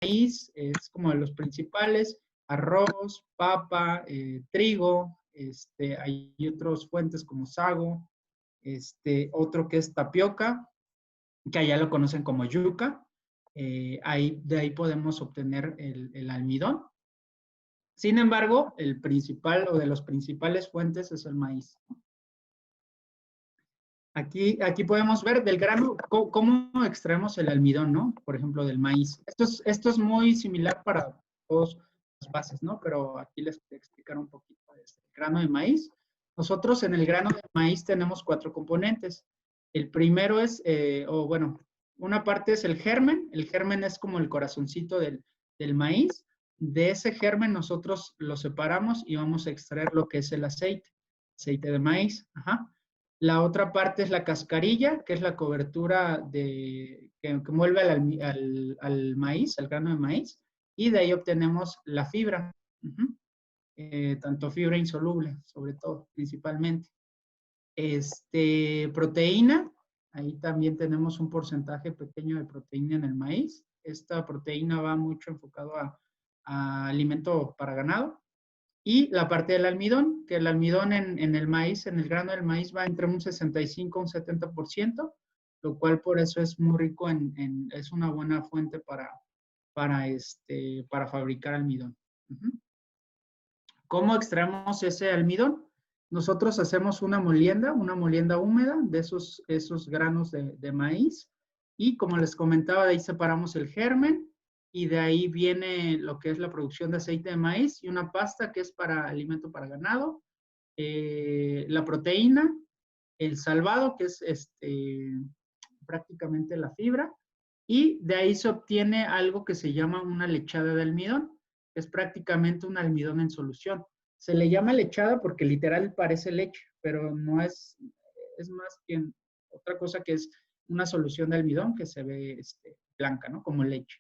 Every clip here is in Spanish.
maíz es como de los principales, arroz, papa, trigo, hay otras fuentes como sago, otro que es tapioca, que allá lo conocen como yuca. De ahí podemos obtener el almidón. Sin embargo, el principal o de los principales fuentes es el maíz. Aquí podemos ver del grano cómo extraemos el almidón, ¿no? Por ejemplo, del maíz. Esto es muy similar para todas las bases, ¿no? Pero aquí les voy a explicar un poquito de este grano de maíz. Nosotros en el grano de maíz tenemos 4 componentes. El primero es, una parte es el germen. El germen es como el corazoncito del maíz. De ese germen nosotros lo separamos y vamos a extraer lo que es el aceite de maíz. Ajá. La otra parte es la cascarilla, que es la cobertura que envuelve al maíz, al grano de maíz, y de ahí obtenemos la fibra, tanto fibra insoluble, sobre todo, principalmente. Proteína, ahí también tenemos un porcentaje pequeño de proteína en el maíz. Esta proteína va mucho enfocado a alimento para ganado. Y la parte del almidón, que el almidón en el maíz, en el grano del maíz, va entre un 65 y un 70%, lo cual por eso es muy rico es una buena fuente para fabricar almidón. ¿Cómo extraemos ese almidón? Nosotros hacemos una molienda húmeda de esos granos de maíz, y como les comentaba, de ahí separamos el germen, y de ahí viene lo que es la producción de aceite de maíz y una pasta que es para alimento para ganado, la proteína, el salvado, que es prácticamente la fibra, y de ahí se obtiene algo que se llama una lechada de almidón, que es prácticamente un almidón en solución. Se le llama lechada porque literal parece leche, pero no es más que otra cosa, que es una solución de almidón que se ve blanca, ¿no? Como leche.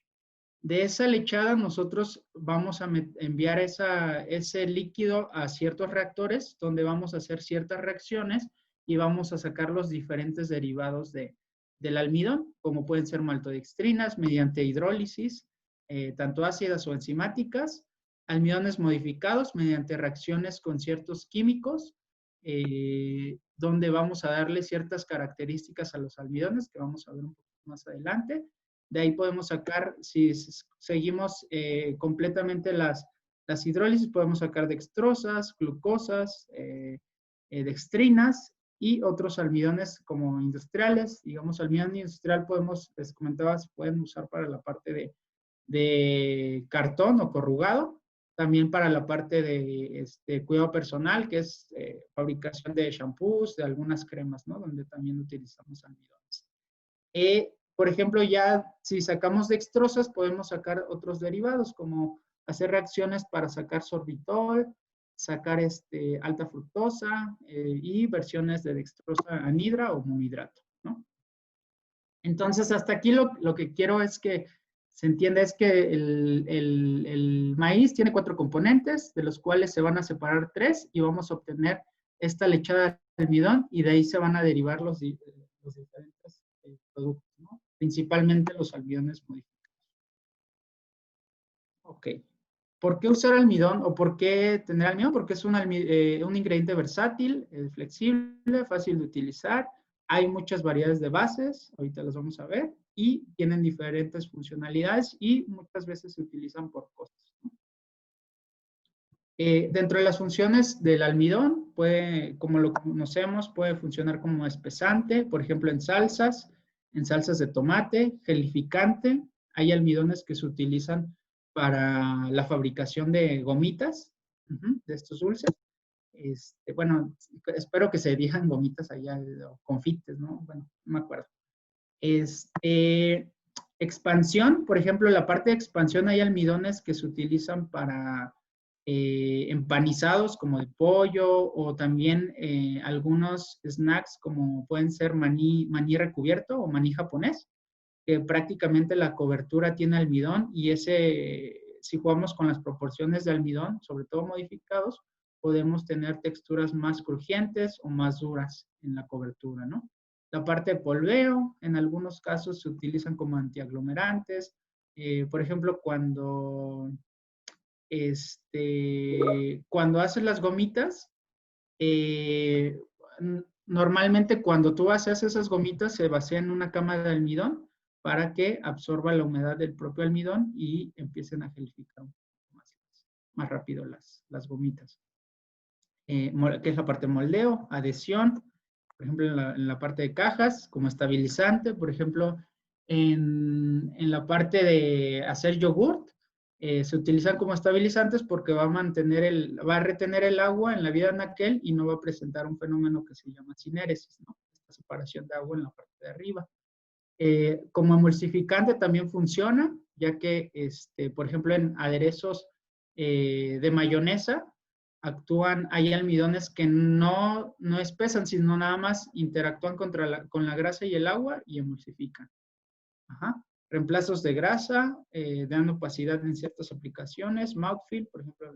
De esa lechada nosotros vamos a enviar ese líquido a ciertos reactores donde vamos a hacer ciertas reacciones y vamos a sacar los diferentes derivados del almidón, como pueden ser maltodextrinas mediante hidrólisis, tanto ácidas o enzimáticas, almidones modificados mediante reacciones con ciertos químicos, donde vamos a darle ciertas características a los almidones, que vamos a ver un poco más adelante. De ahí podemos sacar, si seguimos completamente las hidrólisis, podemos sacar dextrosas, glucosas, dextrinas y otros almidones como industriales. Digamos, almidón industrial les comentaba, se pueden usar para la parte de cartón o corrugado, también para la parte de cuidado personal, que es fabricación de shampoos, de algunas cremas, ¿no? Donde también utilizamos almidones. Por ejemplo, ya si sacamos dextrosas, podemos sacar otros derivados, como hacer reacciones para sacar sorbitol, sacar alta fructosa y versiones de dextrosa anhidra o monohidrato, ¿no? Entonces, hasta aquí lo que quiero es que se entienda es que el maíz tiene 4 componentes, de los cuales se van a separar 3 y vamos a obtener esta lechada de almidón, y de ahí se van a derivar los diferentes productos, ¿no? Principalmente los almidones modificados. Ok. ¿Por qué usar almidón o por qué tener almidón? Porque es un ingrediente versátil, flexible, fácil de utilizar. Hay muchas variedades de bases, ahorita las vamos a ver, y tienen diferentes funcionalidades y muchas veces se utilizan por costos, ¿no? Dentro de las funciones del almidón, como lo conocemos, puede funcionar como espesante, por ejemplo, en salsas de tomate, gelificante. Hay almidones que se utilizan para la fabricación de gomitas, de estos dulces. Bueno, espero que se digan gomitas allá, o confites, ¿no? Bueno, no me acuerdo. Expansión, por ejemplo, en la parte de expansión hay almidones que se utilizan para empanizados como de pollo, o también algunos snacks como pueden ser maní recubierto o maní japonés, que prácticamente la cobertura tiene almidón, y si jugamos con las proporciones de almidón, sobre todo modificados, podemos tener texturas más crujientes o más duras en la cobertura, ¿no? La parte de polveo, en algunos casos se utilizan como antiaglomerantes, Por ejemplo, cuando haces las gomitas, normalmente cuando tú haces esas gomitas se vacían en una cama de almidón para que absorba la humedad del propio almidón y empiecen a gelificar un poco más rápido las gomitas. Que es la parte de moldeo, adhesión, por ejemplo, en la parte de cajas, como estabilizante, por ejemplo, en la parte de hacer yogurt, se utilizan como estabilizantes porque va a retener el agua en la vida anaquel y no va a presentar un fenómeno que se llama sinéresis, ¿no? Esta separación de agua en la parte de arriba. Como emulsificante también funciona, ya que, por ejemplo, en aderezos de mayonesa, hay almidones que no espesan, sino nada más interactúan con la grasa y el agua y emulsifican. Ajá. Reemplazos de grasa, dan opacidad en ciertas aplicaciones, mouthfeel, por ejemplo,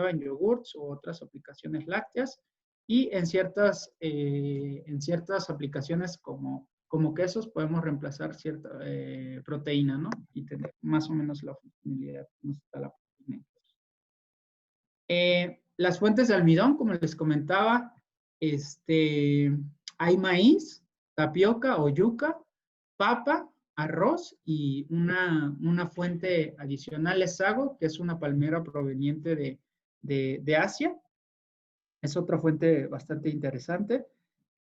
en yogurts u otras aplicaciones lácteas, y en ciertas aplicaciones como quesos podemos reemplazar cierta proteína, ¿no? Y tener más o menos la funcionalidad que nos da la proteína. Las fuentes de almidón, como les comentaba, hay maíz, tapioca o yuca, papa, arroz y una fuente adicional es sago, que es una palmera proveniente de Asia. Es otra fuente bastante interesante.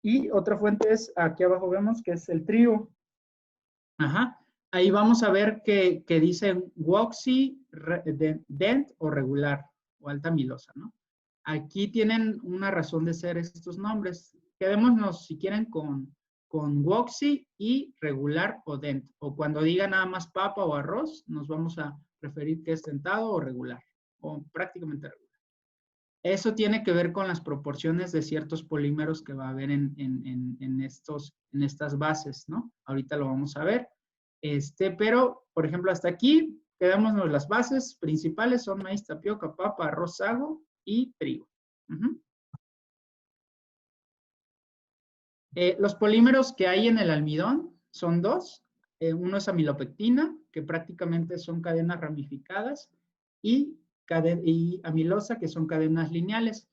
Y otra fuente es, aquí abajo vemos que es el trigo. Ajá. Ahí vamos a ver que dice waxy, dent o regular o alta milosa, ¿no? Aquí tienen una razón de ser estos nombres. Quedémonos, si quieren, con waxy y regular o dent. O cuando diga nada más papa o arroz, nos vamos a referir que es dentado o regular, o prácticamente regular. Eso tiene que ver con las proporciones de ciertos polímeros que va a haber en estas bases, ¿no? Ahorita lo vamos a ver. Pero, por ejemplo, hasta aquí, quedémonos las bases principales, son maíz, tapioca, papa, arroz, sago y trigo. Los polímeros que hay en el almidón son dos. Uno es amilopectina, que prácticamente son cadenas ramificadas, y amilosa, que son cadenas lineales.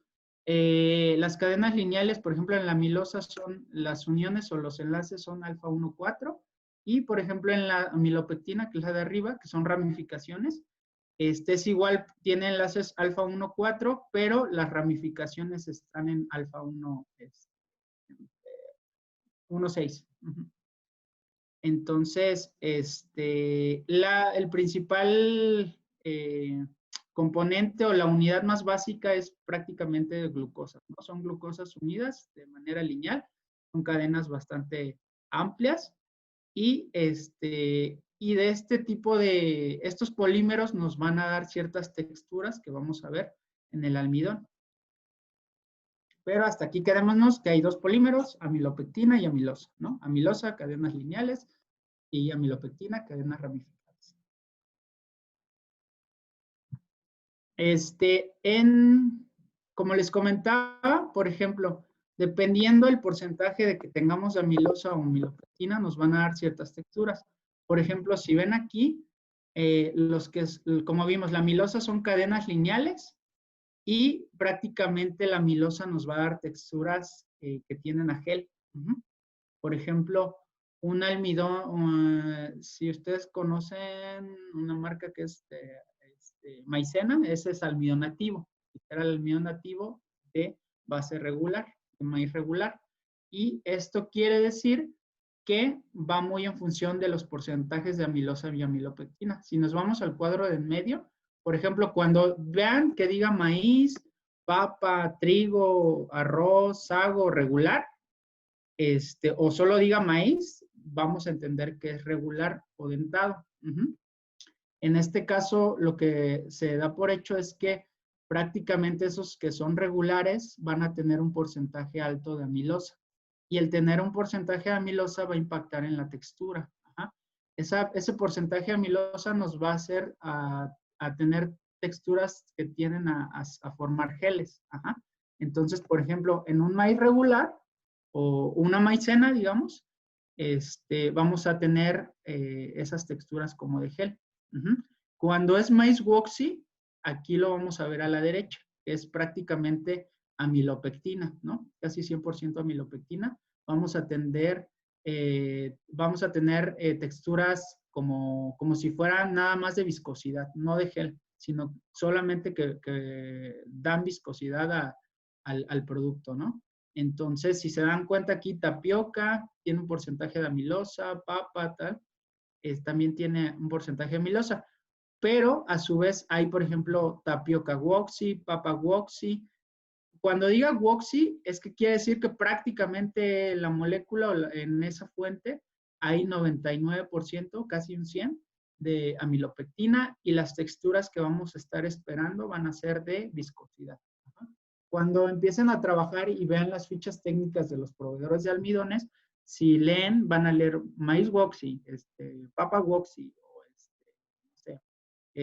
Las cadenas lineales, por ejemplo, en la amilosa son las uniones o los enlaces son alfa 1,4, y por ejemplo en la amilopectina, que es la de arriba, que son ramificaciones, es igual, tiene enlaces alfa 1,4, pero las ramificaciones están en alfa 1,6. Entonces, el principal componente o la unidad más básica es prácticamente glucosa, ¿no? Son glucosas unidas de manera lineal, son cadenas bastante amplias y de este tipo de, estos polímeros nos van a dar ciertas texturas que vamos a ver en el almidón. Pero hasta aquí quedémonos que hay dos polímeros, amilopectina y amilosa, ¿no? Amilosa, cadenas lineales, y amilopectina, cadenas ramificadas. Como les comentaba, por ejemplo, dependiendo del porcentaje de que tengamos de amilosa o amilopectina, nos van a dar ciertas texturas. Por ejemplo, si ven aquí, como vimos, la amilosa son cadenas lineales y prácticamente la amilosa nos va a dar texturas que tienen a gel. Por ejemplo, un almidón, si ustedes conocen una marca que es maicena, ese es almidón nativo. Era el almidón nativo de base regular, de maíz regular. Y esto quiere decir que va muy en función de los porcentajes de amilosa y amilopectina. Si nos vamos al cuadro de en medio, por ejemplo, cuando vean que diga maíz, papa, trigo, arroz, sago, regular, o solo diga maíz, vamos a entender que es regular o dentado. En este caso, lo que se da por hecho es que prácticamente esos que son regulares van a tener un porcentaje alto de amilosa. Y el tener un porcentaje de amilosa va a impactar en la textura. Ese porcentaje de amilosa nos va a hacer a tener texturas que tienden a formar geles. Entonces, por ejemplo, en un maíz regular o una maicena, digamos, vamos a tener esas texturas como de gel. Ujú. Cuando es maíz woxy, aquí lo vamos a ver a la derecha, que es prácticamente amilopectina, ¿no? Casi 100% amilopectina. Vamos a tener texturas como si fueran nada más de viscosidad, no de gel, sino solamente que dan viscosidad al producto, ¿no? Entonces, si se dan cuenta aquí, tapioca tiene un porcentaje de amilosa, papa, tal, también tiene un porcentaje de amilosa, pero a su vez hay, por ejemplo, tapioca woxy, papa woxy. Cuando diga woxy, es que quiere decir que prácticamente la molécula en esa fuente hay 99%, casi un 100%, de amilopectina y las texturas que vamos a estar esperando van a ser de viscosidad. Cuando empiecen a trabajar y vean las fichas técnicas de los proveedores de almidones, si leen, van a leer maíz woxy, papa woxy o no sé,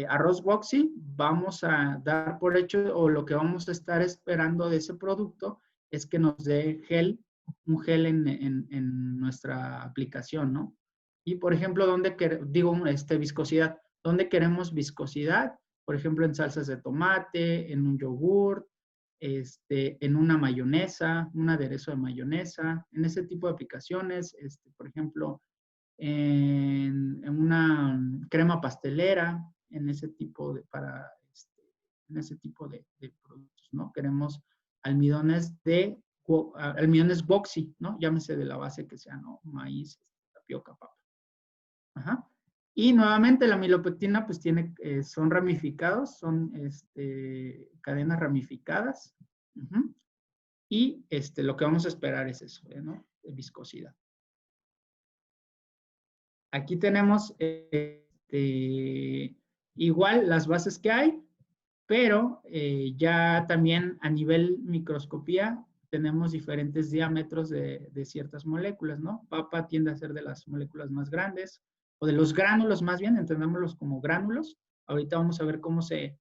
arroz woxy, vamos a dar por hecho o lo que vamos a estar esperando de ese producto es que nos dé un gel en nuestra aplicación, ¿no? Y por ejemplo, viscosidad. ¿Dónde queremos viscosidad? Por ejemplo, en salsas de tomate, en un yogur, en una mayonesa, un aderezo de mayonesa, en ese tipo de aplicaciones, por ejemplo, en una crema pastelera, en ese tipo en ese tipo de productos, ¿no? Queremos almidones almidones boxy, ¿no? Llámese de la base que sea, ¿no? Maíz, tapioca, papa. Ajá. Y nuevamente la amilopectina pues son ramificados, son cadenas ramificadas. Uh-huh. Y lo que vamos a esperar es eso, ¿no? De viscosidad. Aquí tenemos igual las bases que hay, pero ya también a nivel microscopía tenemos diferentes diámetros de ciertas moléculas, ¿no? Papa tiende a ser de las moléculas más grandes, o de los gránulos más bien, entendámoslos como gránulos. Ahorita vamos a ver cómo se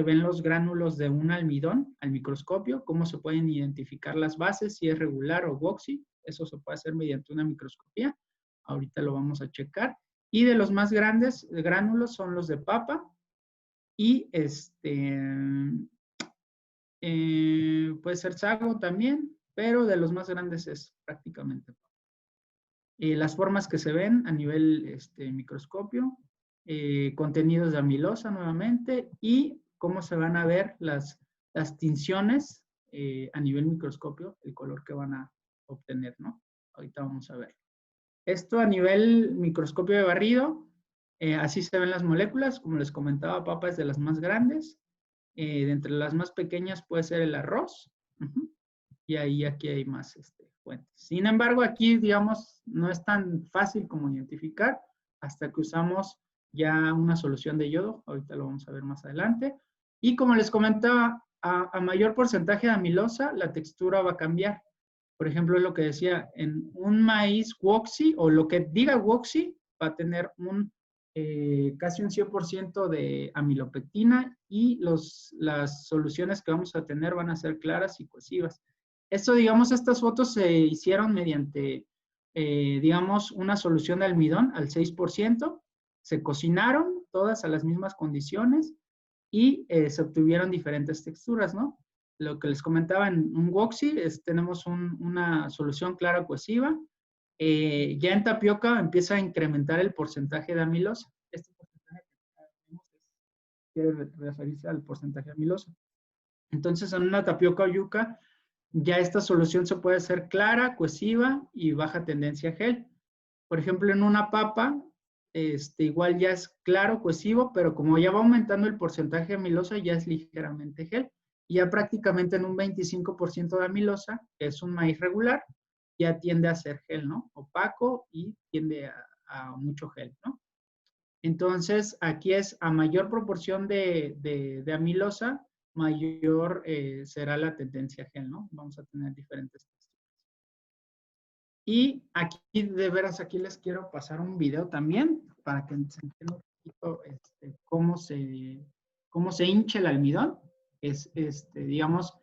ven los gránulos de un almidón al microscopio, cómo se pueden identificar las bases, si es regular o woxy, eso se puede hacer mediante una microscopía. Ahorita lo vamos a checar. Y de los más grandes gránulos son los de papa, y puede ser sago también, pero de los más grandes es prácticamente papa. Las formas que se ven a nivel microscopio, contenidos de amilosa nuevamente, y cómo se van a ver las tinciones a nivel microscopio, el color que van a obtener, ¿no? Ahorita vamos a ver. Esto a nivel microscopio de barrido, así se ven las moléculas. Como les comentaba, papa es de las más grandes. De entre las más pequeñas puede ser el arroz. Uh-huh. Y aquí hay más fuentes. Sin embargo, aquí, digamos, no es tan fácil como identificar hasta que usamos ya una solución de yodo. Ahorita lo vamos a ver más adelante. Y como les comentaba, a mayor porcentaje de amilosa, la textura va a cambiar. Por ejemplo, es lo que decía, en un maíz woxy, o lo que diga woxy, va a tener casi un 100% de amilopectina, y las soluciones que vamos a tener van a ser claras y cohesivas. Esto, digamos, estas fotos se hicieron mediante, digamos, una solución de almidón al 6%, se cocinaron todas a las mismas condiciones y se obtuvieron diferentes texturas, ¿no? Lo que les comentaba en un woxy, tenemos una solución clara cohesiva. Ya en tapioca empieza a incrementar el porcentaje de amilosa. Este porcentaje que tenemos quiere referirse al porcentaje de amilosa. Entonces, en una tapioca o yuca, ya esta solución se puede hacer clara, cohesiva y baja tendencia a gel. Por ejemplo, en una papa, igual ya es claro, cohesivo, pero como ya va aumentando el porcentaje de amilosa, ya es ligeramente gel. Y ya prácticamente en un 25% de amilosa, que es un maíz regular, ya tiende a ser gel, ¿no? Opaco y tiende a mucho gel, ¿no? Entonces, aquí es a mayor proporción de amilosa, mayor será la tendencia a gel, ¿no? Vamos a tener diferentes texturas. Y aquí, de veras, aquí les quiero pasar un video también para que se entienda un poquito cómo se hincha el almidón. Digamos,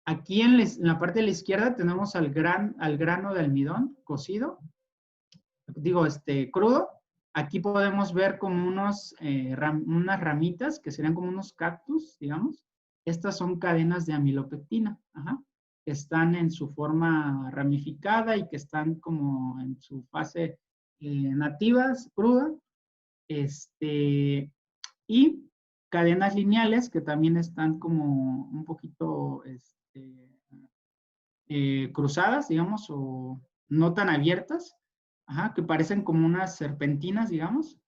aquí en la parte de la izquierda tenemos al grano de almidón cocido, digo, crudo. Aquí podemos ver como unas ramitas que serían como unos cactus, digamos. Estas son cadenas de amilopectina, ajá, que están en su forma ramificada y que están como en su fase nativas, cruda. Y cadenas lineales que también están como un poquito cruzadas, digamos, o no tan abiertas, ajá, que parecen como unas serpentinas, digamos.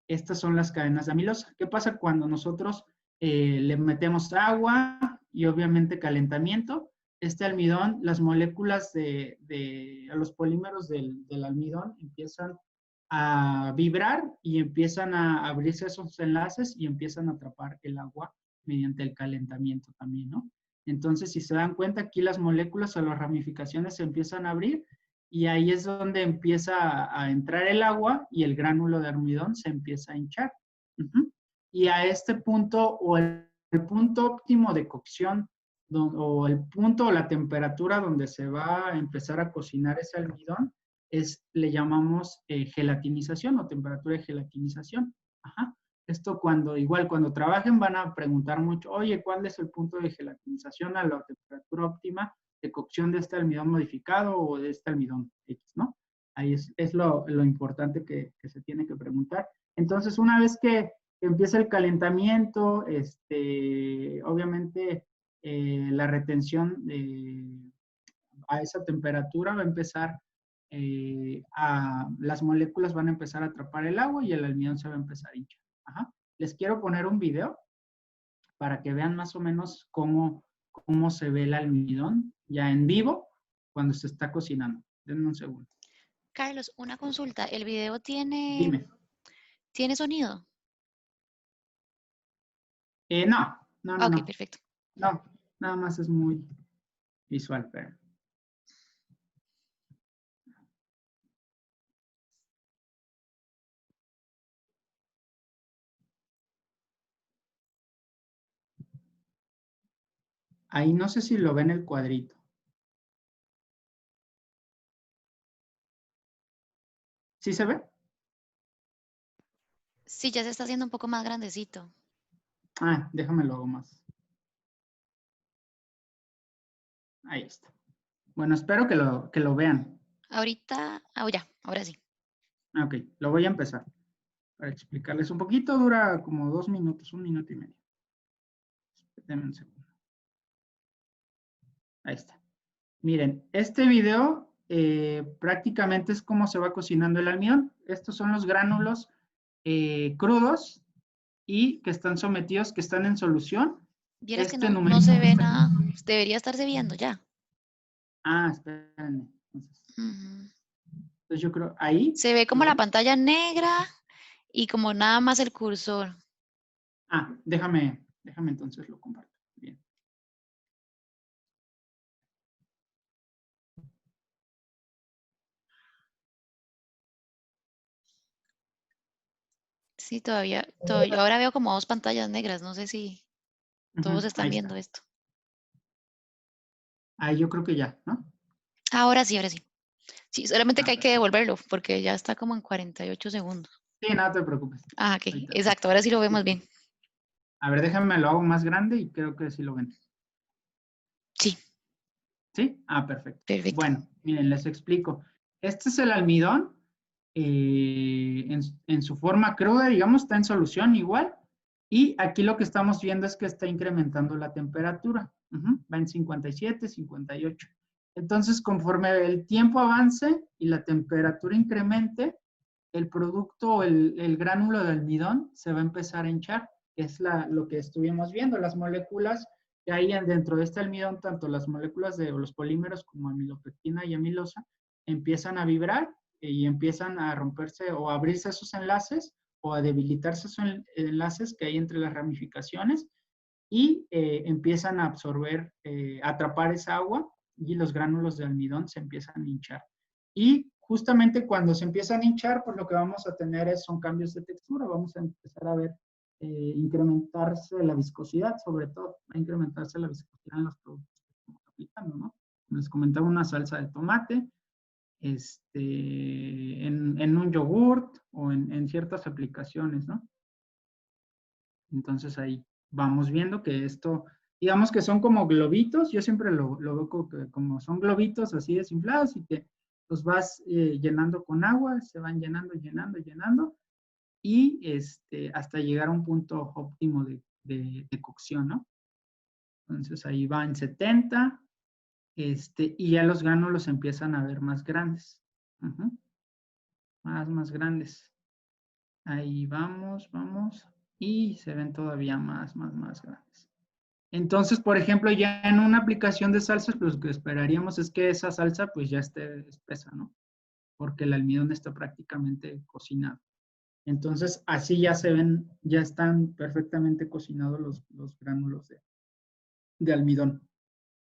Estas son las cadenas de amilosa. ¿Qué pasa cuando nosotros le metemos agua y obviamente calentamiento? Este almidón, las moléculas los polímeros del almidón empiezan a vibrar y empiezan a abrirse esos enlaces y empiezan a atrapar el agua mediante el calentamiento también, ¿no? Entonces, si se dan cuenta, aquí las moléculas o las ramificaciones se empiezan a abrir y ahí es donde empieza a entrar el agua y el gránulo de almidón se empieza a hinchar. Y a este punto, o el punto óptimo de cocción, o el punto o la temperatura donde se va a empezar a cocinar ese almidón, le llamamos gelatinización o temperatura de gelatinización. Ajá. Esto igual cuando trabajen van a preguntar mucho, oye, ¿cuál es el punto de gelatinización a la temperatura óptima de cocción de este almidón modificado o de este almidón X, ¿no? Ahí es lo importante que se tiene que preguntar. Entonces, una vez que empieza el calentamiento, obviamente la retención a esa temperatura va a empezar, las moléculas van a empezar a atrapar el agua y el almidón se va a empezar a hinchar. Ajá. Les quiero poner un video para que vean más o menos cómo se ve el almidón ya en vivo cuando se está cocinando. Denme un segundo. Carlos, una consulta. ¿El video tiene sonido? No. Ok, perfecto. No, nada más es muy visual, pero... Ahí no sé si lo ven el cuadrito. ¿Sí se ve? Sí, ya se está haciendo un poco más grandecito. Ah, déjame lo hago más. Ahí está. Bueno, espero que lo vean. Ahorita, ya, ahora sí. Ok, lo voy a empezar. Para explicarles un poquito, dura como 2 minutos, 1 minuto y medio. Denme un segundo. Ahí está. Miren, este video prácticamente es cómo se va cocinando el almidón. Estos son los gránulos crudos y que están sometidos, que están en solución. Vieras que Este no numerito se que ve está nada. aquí. Debería estarse viendo ya. Espérenme. Ujú. Entonces yo creo, ahí, Se ve como ¿lo la ven? pantalla negra y como nada más el cursor. Déjame entonces lo comparto. Bien. Sí, todavía. Ahora veo como 2 pantallas negras. No sé si todos están Ahí viendo está. esto. Ahí yo creo que ya, ¿no? Ahora sí, ahora sí. Sí, solamente que hay que Perfecto. devolverlo porque ya está como en 48 segundos. Sí, no te preocupes. Ok, Ahorita. exacto. Ahora sí lo vemos bien. A ver, déjame lo hago más grande y creo que sí lo ven. Sí, ¿Sí? Perfecto. perfecto. Bueno, miren, les explico. Este es el almidón en su forma cruda, digamos, está en solución igual. Y aquí lo que estamos viendo es que está incrementando la temperatura. Va en 57, 58. Entonces, conforme el tiempo avance y la temperatura incremente, el producto o el gránulo de almidón se va a empezar a hinchar, que es lo que estuvimos viendo. Las moléculas que hay dentro de este almidón, tanto las moléculas de los polímeros como amilopectina y amilosa, empiezan a vibrar y empiezan a romperse o a abrirse esos enlaces o a debilitarse esos enlaces que hay entre las ramificaciones y empiezan a absorber, a atrapar esa agua y los gránulos de almidón se empiezan a hinchar. Y justamente cuando se empiezan a hinchar, pues lo que vamos a tener son cambios de textura, vamos a empezar a ver incrementarse la viscosidad, sobre todo, va a incrementarse la viscosidad en los productos que estamos aplicando, ¿no? Les comentaba una salsa de tomate, en un yogurt o en ciertas aplicaciones, ¿no? Entonces ahí vamos viendo que esto, digamos que son como globitos, yo siempre lo veo como son globitos así desinflados y que los vas llenando con agua, se van llenando, llenando, llenando, y hasta llegar a un punto óptimo de cocción, ¿no? Entonces ahí va en 70, y ya los gránulos empiezan a ver más grandes. Ujú. Más grandes. Ahí vamos, vamos. Y se ven todavía más grandes. Entonces, por ejemplo, ya en una aplicación de salsas, pues lo que esperaríamos es que esa salsa pues ya esté espesa, ¿no? Porque el almidón está prácticamente cocinado. Entonces, así ya se ven, ya están perfectamente cocinados los gránulos de almidón.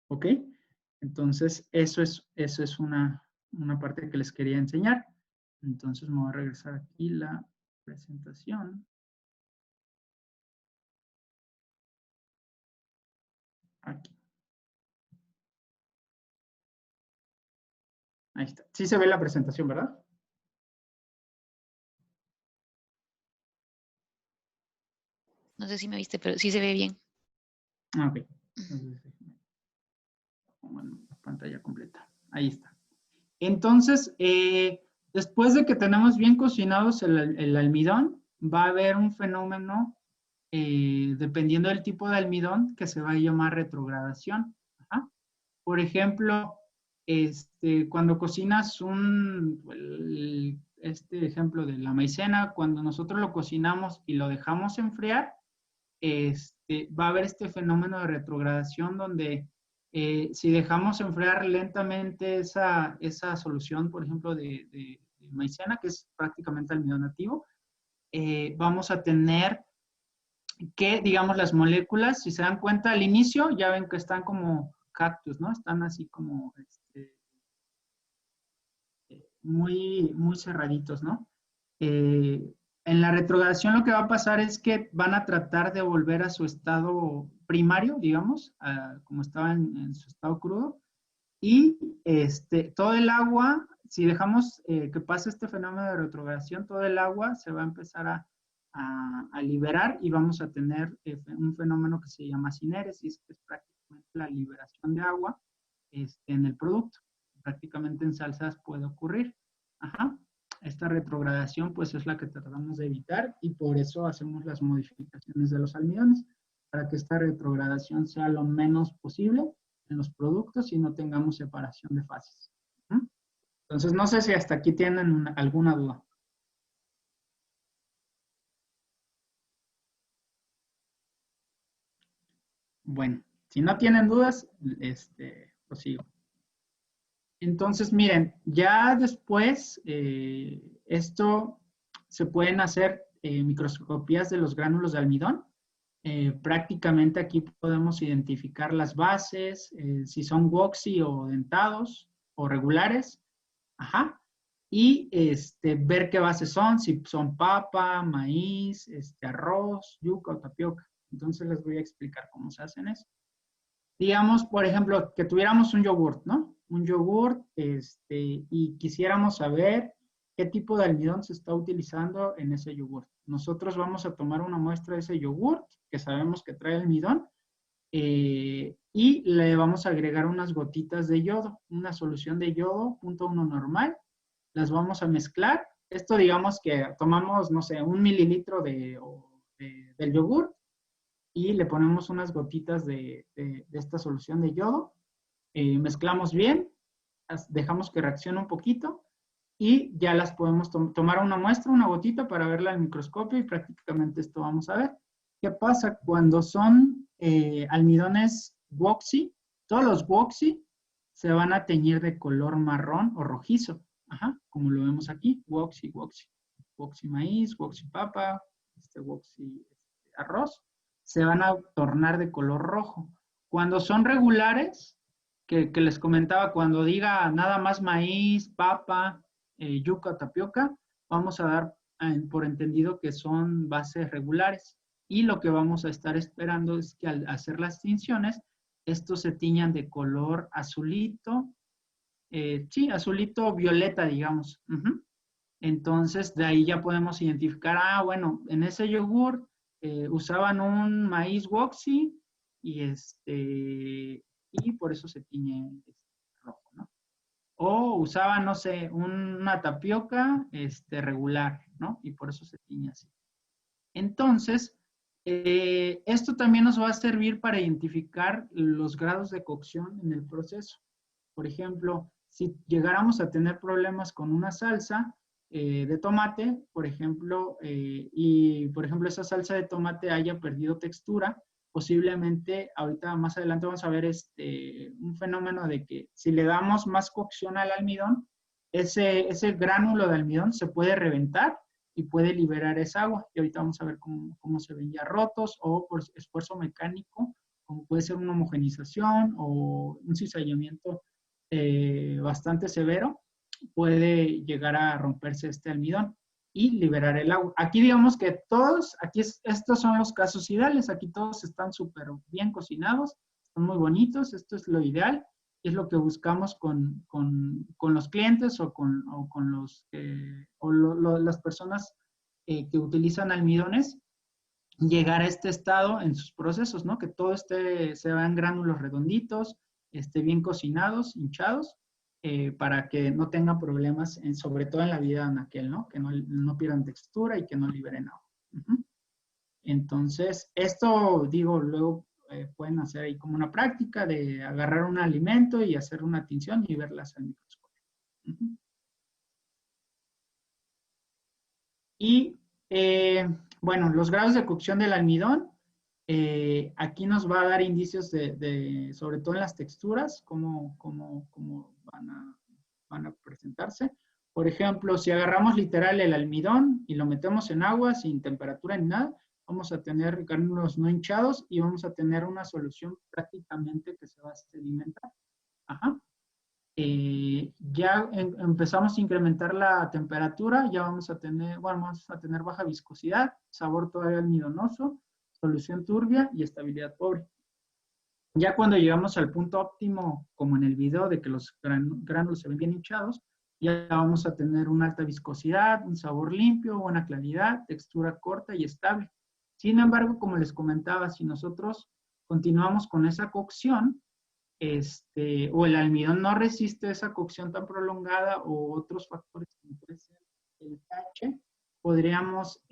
¿Ok? Entonces, eso es una parte que les quería enseñar. Entonces, me voy a regresar aquí la presentación. Aquí. Ahí está. Sí se ve la presentación, ¿verdad? No sé si me viste, pero sí se ve bien. Ah, ok. Entonces, bueno, pantalla completa. Ahí está. Entonces, después de que tenemos bien cocinados el almidón, va a haber un fenómeno, dependiendo del tipo de almidón, que se va a llamar retrogradación. Ajá. Por ejemplo, cuando cocinas este ejemplo de la maicena, cuando nosotros lo cocinamos y lo dejamos enfriar, va a haber este fenómeno de retrogradación donde si dejamos enfriar lentamente esa solución, por ejemplo, de maicena, que es prácticamente almidón nativo, vamos a tener que, digamos, las moléculas, si se dan cuenta al inicio, ya ven que están como cactus, ¿no? Están así como muy cerraditos, ¿no? En la retrogradación lo que va a pasar es que van a tratar de volver a su estado primario, digamos, como estaba en su estado crudo, y todo el agua, si dejamos que pase este fenómeno de retrogradación, todo el agua se va a empezar a liberar y vamos a tener un fenómeno que se llama cinéresis, que es prácticamente la liberación de agua en el producto. Prácticamente en salsas puede ocurrir. Ajá. Esta retrogradación pues es la que tratamos de evitar y por eso hacemos las modificaciones de los almidones, para que esta retrogradación sea lo menos posible en los productos y no tengamos separación de fases. ¿Mm? Entonces, no sé si hasta aquí tienen alguna duda. Bueno, si no tienen dudas, pues sigo. Entonces, miren, ya después, esto se pueden hacer microscopías de los gránulos de almidón. Prácticamente aquí podemos identificar las bases, si son woxy o dentados o regulares. Ajá. Y ver qué bases son, si son papa, maíz, arroz, yuca o tapioca. Entonces les voy a explicar cómo se hacen eso. Digamos, por ejemplo, que tuviéramos un yogurt, ¿no? Un yogurt, y quisiéramos saber qué tipo de almidón se está utilizando en ese yogurt. Nosotros vamos a tomar una muestra de ese yogurt, que sabemos que trae almidón, y le vamos a agregar unas gotitas de yodo, una solución de yodo, 0.1 normal, las vamos a mezclar. Esto digamos que tomamos, no sé, 1 mililitro del yogur y le ponemos unas gotitas de esta solución de yodo, mezclamos bien, dejamos que reaccione un poquito y ya las podemos tomar una muestra, una gotita para verla al microscopio y prácticamente esto vamos a ver. ¿Qué pasa cuando son almidones woxy? Todos los woxy se van a teñir de color marrón o rojizo. Ajá, como lo vemos aquí, woxy, woxy. Woxy maíz, woxy papa, woxy arroz, se van a tornar de color rojo. Cuando son regulares, que les comentaba, cuando diga nada más maíz, papa, yuca, tapioca, vamos a dar por entendido que son bases regulares. Y lo que vamos a estar esperando es que al hacer las tinciones, estos se tiñan de color azulito, sí, azulito violeta, digamos. Ujú. Entonces, de ahí ya podemos identificar, bueno, en ese yogur usaban un maíz woxi y por eso se tiñe rojo, ¿no? O usaban, no sé, una tapioca regular, ¿no? Y por eso se tiñe así. Entonces, esto también nos va a servir para identificar los grados de cocción en el proceso. Por ejemplo, si llegáramos a tener problemas con una salsa de tomate, por ejemplo, y por ejemplo esa salsa de tomate haya perdido textura, posiblemente ahorita más adelante vamos a ver un fenómeno de que si le damos más cocción al almidón, ese gránulo de almidón se puede reventar y puede liberar esa agua. Y ahorita vamos a ver cómo se ven ya rotos o por esfuerzo mecánico, como puede ser una homogenización o un cizallamiento bastante severo, puede llegar a romperse este almidón y liberar el agua. Aquí digamos que estos son los casos ideales, aquí todos están súper bien cocinados, están muy bonitos, esto es lo ideal, y es lo que buscamos con los clientes o con las personas que utilizan almidones, llegar a este estado en sus procesos, ¿no? Que todo se vean gránulos redonditos, bien cocinados, hinchados, para que no tengan problemas, sobre todo en la vida anaquel, ¿no? Que no pierdan textura y que no liberen agua. Uh-huh. Entonces, esto, digo, luego pueden hacer ahí como una práctica de agarrar un alimento y hacer una tinción y verlas al microscopio. Uh-huh. Y bueno, los grados de cocción del almidón, aquí nos va a dar indicios sobre todo en las texturas, cómo van a presentarse. Por ejemplo, si agarramos literal el almidón y lo metemos en agua sin temperatura ni nada, vamos a tener gránulos no hinchados y vamos a tener una solución prácticamente que se va a sedimentar. Ajá. Ya empezamos a incrementar la temperatura, ya vamos a tener baja viscosidad, sabor todavía almidonoso, solución turbia y estabilidad pobre. Ya cuando llegamos al punto óptimo, como en el video, de que los gránulos se ven bien hinchados, ya vamos a tener una alta viscosidad, un sabor limpio, buena claridad, textura corta y estable. Sin embargo, como les comentaba, si nosotros continuamos con esa cocción, o el almidón no resiste esa cocción tan prolongada o otros factores como puede ser el pH, podríamos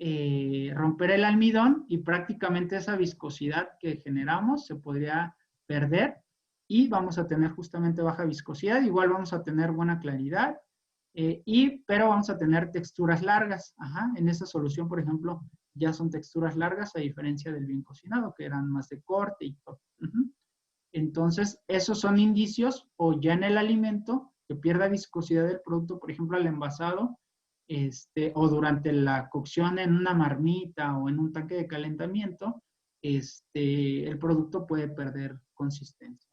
romper el almidón y prácticamente esa viscosidad que generamos se podría perder y vamos a tener justamente baja viscosidad. Igual vamos a tener buena claridad, pero vamos a tener texturas largas. Ajá. En esa solución, por ejemplo, ya son texturas largas a diferencia del bien cocinado, que eran más de corte y todo. Uh-huh. Entonces, esos son indicios, o ya en el alimento, que pierda viscosidad del producto, por ejemplo, al envasado, o durante la cocción en una marmita o en un tanque de calentamiento, el producto puede perder consistencia.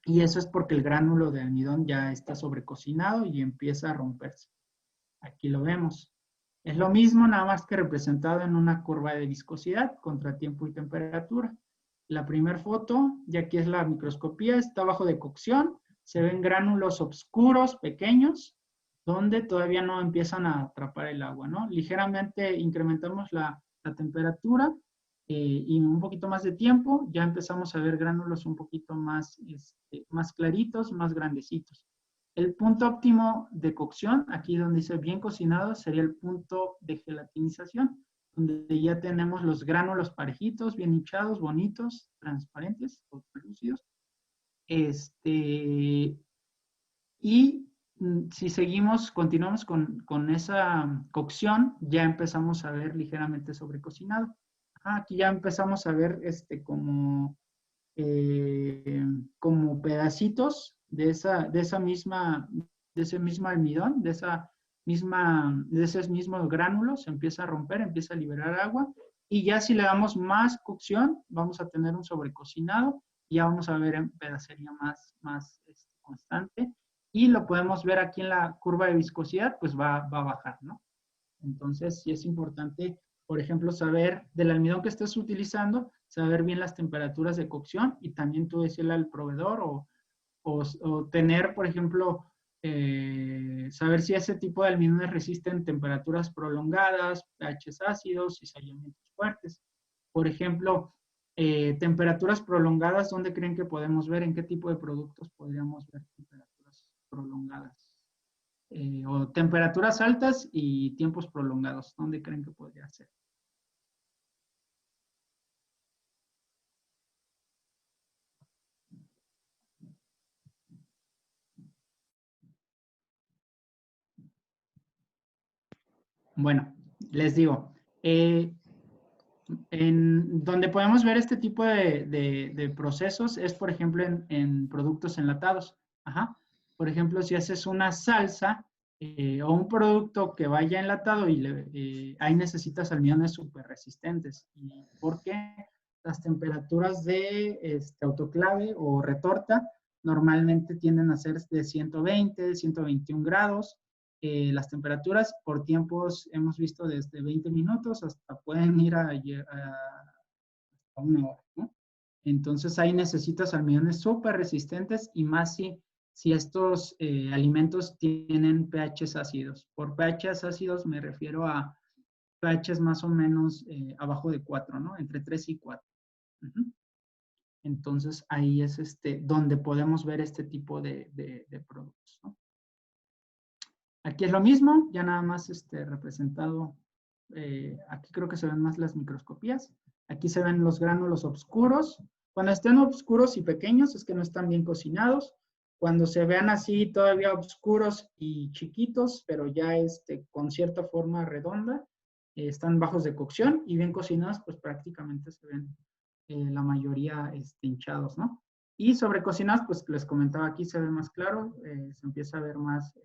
Y eso es porque el gránulo de almidón ya está sobrecocinado y empieza a romperse. Aquí lo vemos. Es lo mismo, nada más que representado en una curva de viscosidad contra tiempo y temperatura. La primera foto, y aquí es la microscopía, está bajo de cocción, se ven gránulos oscuros, pequeños, donde todavía no empiezan a atrapar el agua, ¿no? Ligeramente incrementamos la temperatura y un poquito más de tiempo, ya empezamos a ver gránulos un poquito más claritos, más grandecitos. El punto óptimo de cocción, aquí donde dice bien cocinado, sería el punto de gelatinización, donde ya tenemos los gránulos parejitos, bien hinchados, bonitos, transparentes o translúcidos. Y si continuamos con esa cocción, ya empezamos a ver ligeramente sobrecocinado. Aquí ya empezamos a ver como pedacitos de ese mismo almidón, de esos mismos gránulos, se empieza a romper, empieza a liberar agua, y ya si le damos más cocción, vamos a tener un sobrecocinado, y ya vamos a ver en pedacería más constante, y lo podemos ver aquí en la curva de viscosidad, pues va a bajar, ¿no? Entonces, sí es importante, por ejemplo, saber del almidón que estés utilizando, saber bien las temperaturas de cocción y también tú decirle al proveedor o tener, por ejemplo, saber si ese tipo de almidones resisten temperaturas prolongadas, pHs ácidos y sellamientos fuertes. Por ejemplo, temperaturas prolongadas, ¿dónde creen que podemos ver? ¿En qué tipo de productos podríamos ver temperaturas prolongadas? O temperaturas altas y tiempos prolongados, ¿dónde creen que podría ser? Bueno, les digo, donde podemos ver este tipo de procesos es, por ejemplo, en productos enlatados. Ajá. Por ejemplo, si haces una salsa o un producto que vaya enlatado y ahí necesitas almidones súper resistentes. ¿Y por qué? Las temperaturas de autoclave o retorta normalmente tienden a ser de 120, 121 grados. Las temperaturas por tiempos hemos visto desde 20 minutos hasta pueden ir a una hora, ¿no? Entonces ahí necesitas almidones súper resistentes y más si estos alimentos tienen pHs ácidos. Por pHs ácidos me refiero a pHs más o menos abajo de 4, ¿no? Entre 3 y 4. Entonces ahí es donde podemos ver este tipo de productos, ¿no? Aquí es lo mismo, ya nada más representado. Aquí creo que se ven más las microscopías. Aquí se ven los gránulos oscuros. Cuando estén oscuros y pequeños es que no están bien cocinados. Cuando se vean así todavía oscuros y chiquitos, pero ya con cierta forma redonda, están bajos de cocción y bien cocinados, pues prácticamente se ven la mayoría hinchados, ¿no? Y sobre cocinados, pues les comentaba aquí se ve más claro, se empieza a ver más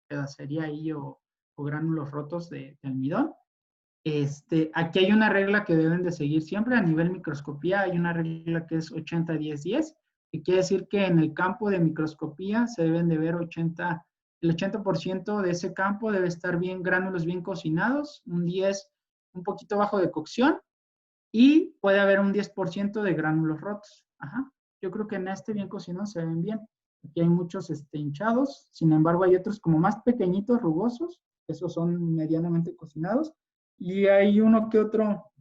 pedacería ahí o gránulos rotos de almidón. Aquí hay una regla que deben de seguir siempre a nivel microscopía, hay una regla que es 80-10-10, que quiere decir que en el campo de microscopía se deben de ver el 80% de ese campo debe estar bien, gránulos bien cocinados, un 10 un poquito bajo de cocción y puede haber un 10% de gránulos rotos. Ajá. Yo creo que en bien cocinado se ven bien. Aquí hay muchos hinchados, sin embargo hay otros como más pequeñitos, rugosos, esos son medianamente cocinados, y hay uno que otro,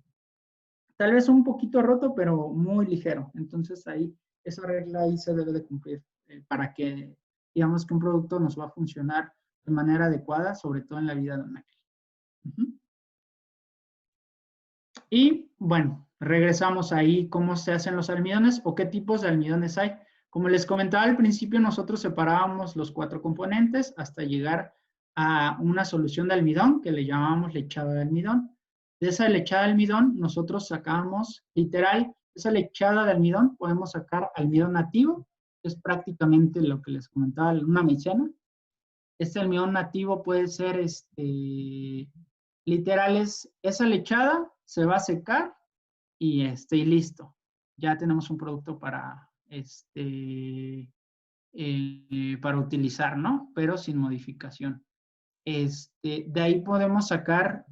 tal vez un poquito roto, pero muy ligero. Entonces ahí, esa regla ahí se debe de cumplir para que, digamos que un producto nos va a funcionar de manera adecuada, sobre todo en la vida de una cliente. Y bueno, regresamos ahí cómo se hacen los almidones o qué tipos de almidones hay. Como les comentaba al principio, nosotros separábamos los 4 componentes hasta llegar a una solución de almidón que le llamábamos lechada de almidón. De esa lechada de almidón, nosotros sacamos, literal, esa lechada de almidón, podemos sacar almidón nativo, que es prácticamente lo que les comentaba, una maicena. Este almidón nativo puede ser, literal, esa lechada se va a secar y listo. Ya tenemos un producto para utilizar, ¿no? Pero sin modificación. De ahí podemos sacar,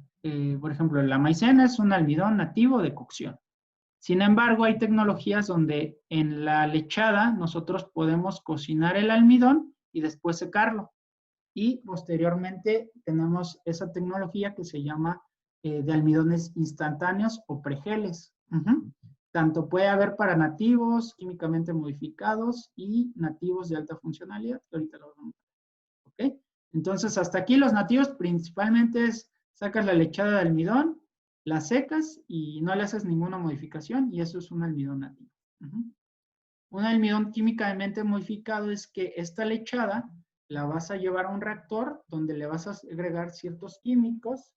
por ejemplo, la maicena es un almidón nativo de cocción. Sin embargo, hay tecnologías donde en la lechada nosotros podemos cocinar el almidón y después secarlo. Y posteriormente tenemos esa tecnología que se llama de almidones instantáneos o pregeles. Tanto puede haber para nativos, químicamente modificados y nativos de alta funcionalidad, que ahorita lo vamos a ver. ¿Ok? Entonces, hasta aquí los nativos principalmente es sacas la lechada de almidón, la secas y no le haces ninguna modificación y eso es un almidón nativo. Un almidón químicamente modificado es que esta lechada la vas a llevar a un reactor donde le vas a agregar ciertos químicos.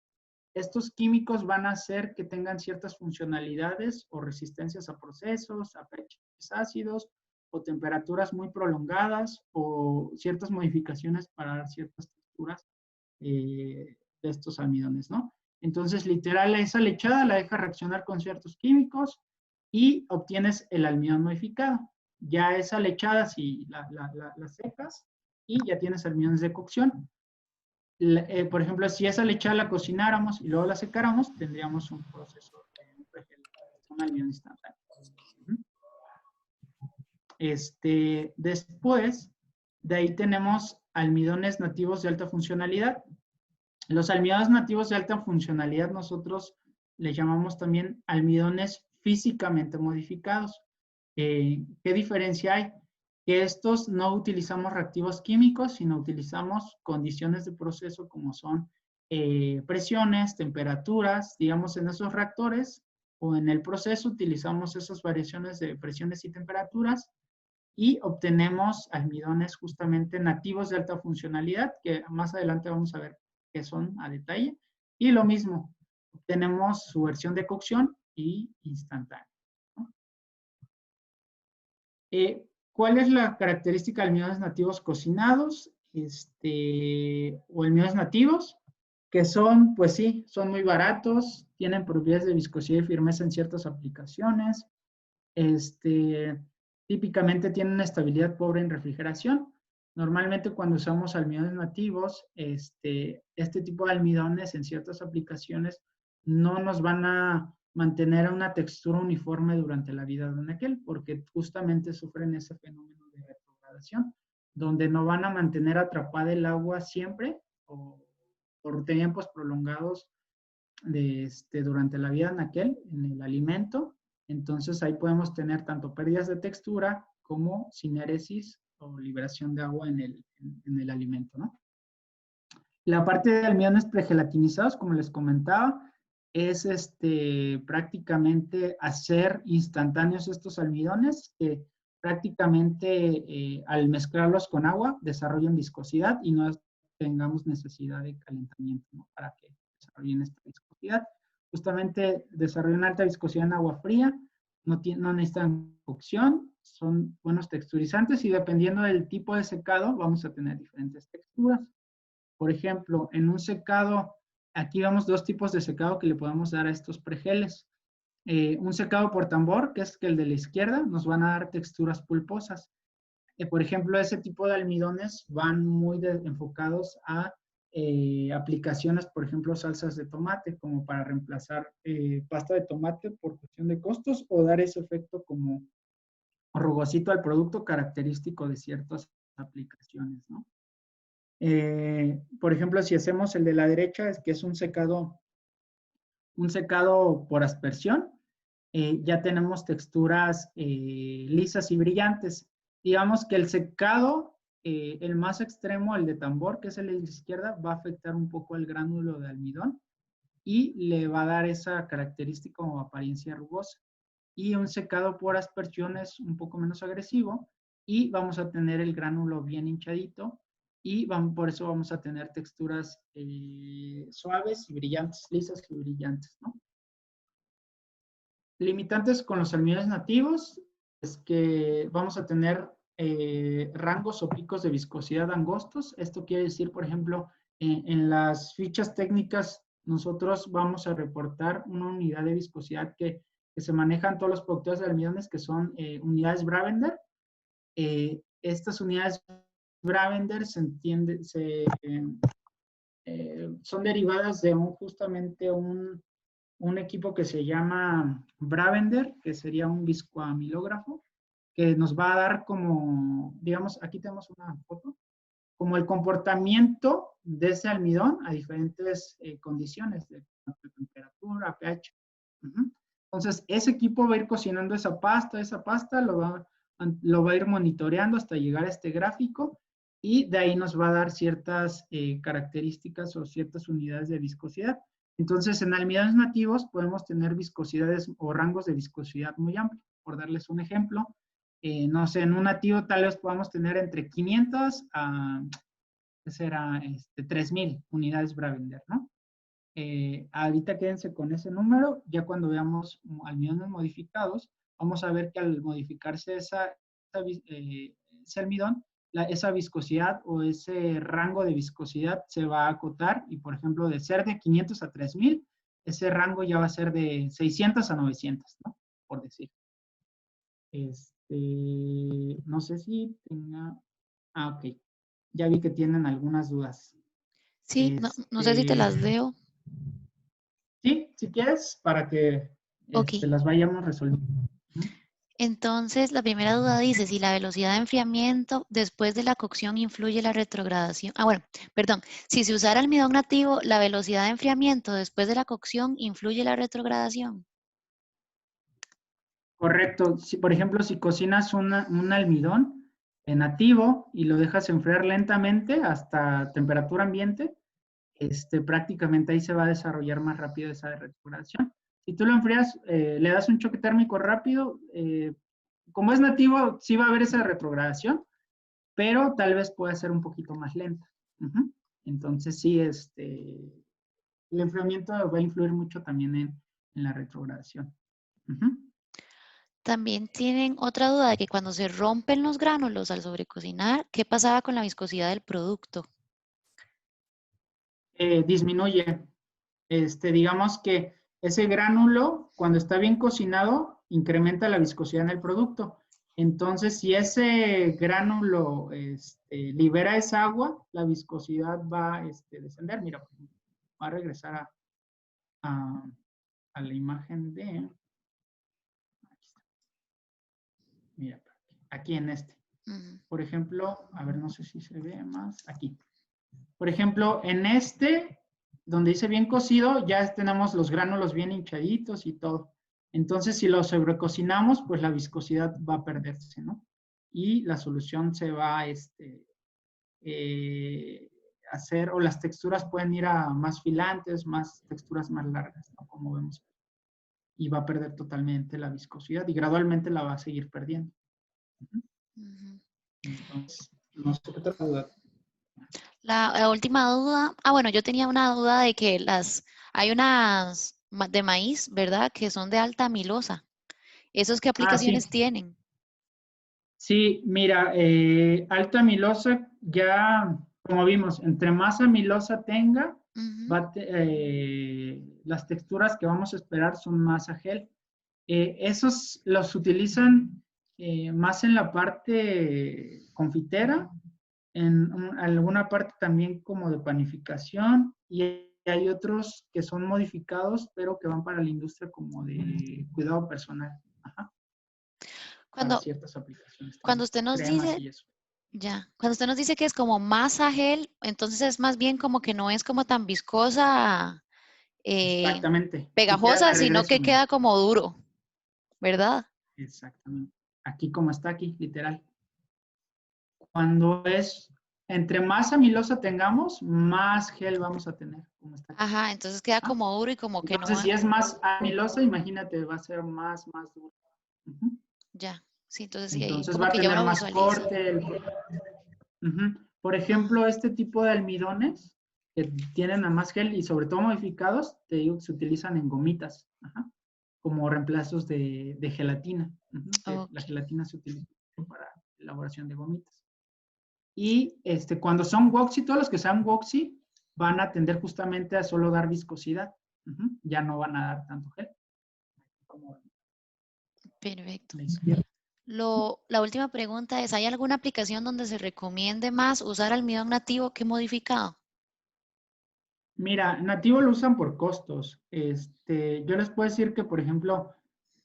Estos químicos van a hacer que tengan ciertas funcionalidades o resistencias a procesos, a pHs ácidos o temperaturas muy prolongadas o ciertas modificaciones para dar ciertas texturas de estos almidones, ¿no? Entonces, literal, esa lechada la deja reaccionar con ciertos químicos y obtienes el almidón modificado. Ya esa lechada, si la secas y ya tienes almidones de cocción. Por ejemplo, si esa lechada la cocináramos y luego la secáramos, tendríamos un proceso, un almidón instantáneo. Después, de ahí tenemos almidones nativos de alta funcionalidad. Los almidones nativos de alta funcionalidad nosotros les llamamos también almidones físicamente modificados. ¿Qué diferencia hay? Que estos no utilizamos reactivos químicos, sino utilizamos condiciones de proceso como son presiones, temperaturas, digamos en esos reactores o en el proceso utilizamos esas variaciones de presiones y temperaturas y obtenemos almidones justamente nativos de alta funcionalidad, que más adelante vamos a ver qué son a detalle. Y lo mismo, obtenemos su versión de cocción y instantánea, ¿no? ¿Cuál es la característica de almidones nativos cocinados? O almidones nativos, que son, pues sí, son muy baratos, tienen propiedades de viscosidad y firmeza en ciertas aplicaciones, típicamente tienen una estabilidad pobre en refrigeración. Normalmente cuando usamos almidones nativos, este tipo de almidones en ciertas aplicaciones no nos van a mantener una textura uniforme durante la vida de un aquel, porque justamente sufren ese fenómeno de retrogradación, donde no van a mantener atrapada el agua siempre o por tiempos prolongados durante la vida en el alimento. Entonces ahí podemos tener tanto pérdidas de textura como sinéresis o liberación de agua en el alimento, ¿no? La parte de almidones pregelatinizados, como les comentaba, es prácticamente hacer instantáneos estos almidones que prácticamente al mezclarlos con agua desarrollan viscosidad y no tengamos necesidad de calentamiento, ¿no? Para que desarrollen esta viscosidad. Justamente desarrollan alta viscosidad en agua fría, no necesitan cocción, son buenos texturizantes y dependiendo del tipo de secado vamos a tener diferentes texturas. Por ejemplo, en un secado, aquí vemos dos tipos de secado que le podemos dar a estos pregeles. Un secado por tambor, que es el de la izquierda, nos van a dar texturas pulposas. Por ejemplo, ese tipo de almidones van muy enfocados a aplicaciones, por ejemplo, salsas de tomate, como para reemplazar pasta de tomate por cuestión de costos o dar ese efecto como rugosito al producto característico de ciertas aplicaciones, ¿no? Por ejemplo, si hacemos el de la derecha, que es un secado por aspersión, ya tenemos texturas lisas y brillantes. Digamos que el secado, el más extremo, el de tambor, que es el de la izquierda, va a afectar un poco el gránulo de almidón y le va a dar esa característica o apariencia rugosa. Y un secado por aspersión es un poco menos agresivo y vamos a tener el gránulo bien hinchadito y por eso vamos a tener texturas suaves y brillantes, lisas y brillantes, ¿no? Limitantes con los almidones nativos es que vamos a tener rangos o picos de viscosidad angostos. Esto quiere decir, por ejemplo, en las fichas técnicas nosotros vamos a reportar una unidad de viscosidad que se manejan todos los productores de almidones, que son unidades Bravender. Estas unidades Bravender son derivadas de justamente un equipo que se llama Bravender, que sería un viscoamilógrafo, que nos va a dar como, digamos, aquí tenemos una foto, como el comportamiento de ese almidón a diferentes condiciones de temperatura, pH. Entonces, ese equipo va a ir cocinando esa pasta lo va a ir monitoreando hasta llegar a este gráfico y de ahí nos va a dar ciertas características o ciertas unidades de viscosidad. Entonces, en almidones nativos podemos tener viscosidades o rangos de viscosidad muy amplios. Por darles un ejemplo, no sé, en un nativo tal vez podamos tener entre 500 a, ¿qué será? 3000 unidades Bravender, ¿no? Ahorita quédense con ese número, ya cuando veamos almidones modificados, vamos a ver que al modificarse ese almidón, esa viscosidad o ese rango de viscosidad se va a acotar y, por ejemplo, de ser de 500 a 3000, ese rango ya va a ser de 600 a 900, ¿no? Por decir. No sé si tenga... Ah, ok. Ya vi que tienen algunas dudas. Sí, no sé si te las leo. Sí, si quieres, para que Ok. las vayamos resolviendo. Entonces, la primera duda dice si la velocidad de enfriamiento después de la cocción influye en la retrogradación. Ah, bueno, perdón. Si se usara almidón nativo, la velocidad de enfriamiento después de la cocción influye en la retrogradación. Correcto. Si, por ejemplo, si cocinas un almidón en nativo y lo dejas enfriar lentamente hasta temperatura ambiente, prácticamente ahí se va a desarrollar más rápido esa retrogradación. Si tú lo enfrías, le das un choque térmico rápido, como es nativo, sí va a haber esa retrogradación, pero tal vez pueda ser un poquito más lenta. Entonces, sí, el enfriamiento va a influir mucho también en la retrogradación. También tienen otra duda de que cuando se rompen los gránulos al sobrecocinar, ¿qué pasaba con la viscosidad del producto? Disminuye. Digamos que ese gránulo, cuando está bien cocinado, incrementa la viscosidad en el producto. Entonces, si ese gránulo libera esa agua, la viscosidad va a descender. Mira, va a regresar a la imagen de... Mira, aquí en Por ejemplo, a ver, no sé si se ve más. Aquí. Por ejemplo, en donde dice bien cocido, ya tenemos los gránulos bien hinchaditos y todo. Entonces, si lo sobrecocinamos, pues la viscosidad va a perderse, ¿no? Y la solución se va a hacer, o las texturas pueden ir a más filantes, más texturas más largas, ¿no? Como vemos. Y va a perder totalmente la viscosidad y gradualmente la va a seguir perdiendo. Entonces, no sé qué otra duda. La última duda, bueno, yo tenía una duda de que hay unas de maíz, ¿verdad? Que son de alta amilosa. ¿Esos qué Sí. aplicaciones tienen? Sí, mira, alta amilosa ya, como vimos, entre más amilosa tenga, las texturas que vamos a esperar son más a gel. Esos los utilizan más en la parte confitera, en alguna parte también como de panificación, y hay otros que son modificados, pero que van para la industria como de cuidado personal. Ajá. Para Cuando, ciertas aplicaciones cuando también, usted nos cremas dice, y eso. ya, cuando usted nos dice que es como masa gel, entonces es más bien como que no es como tan viscosa, Exactamente. Y queda pegajosa, de sino regreso, que mira. queda como duro, ¿verdad? Exactamente. Aquí como está aquí, literal. Cuando es, entre más amilosa tengamos, más gel vamos a tener, como está aquí. Ajá, entonces queda ¿Ah? como duro y como que no, Entonces, si es más amilosa, imagínate, va a ser más duro. ya, sí, entonces sí, ahí Entonces como va a que ya tener uno más visualiza. corte. Por Ajá, ejemplo, este tipo de almidones que tienen a más gel y sobre todo modificados, te digo que se utilizan en gomitas, como reemplazos de gelatina. La ok. gelatina se utiliza para elaboración de gomitas. Y cuando son woxy, todos los que sean woxy van a tender justamente a solo dar viscosidad. Ya no van a dar tanto gel. Como Perfecto. la izquierda. La última pregunta es, ¿hay alguna aplicación donde se recomiende más usar almidón nativo que modificado? Mira, nativo lo usan por costos. Yo les puedo decir que, por ejemplo,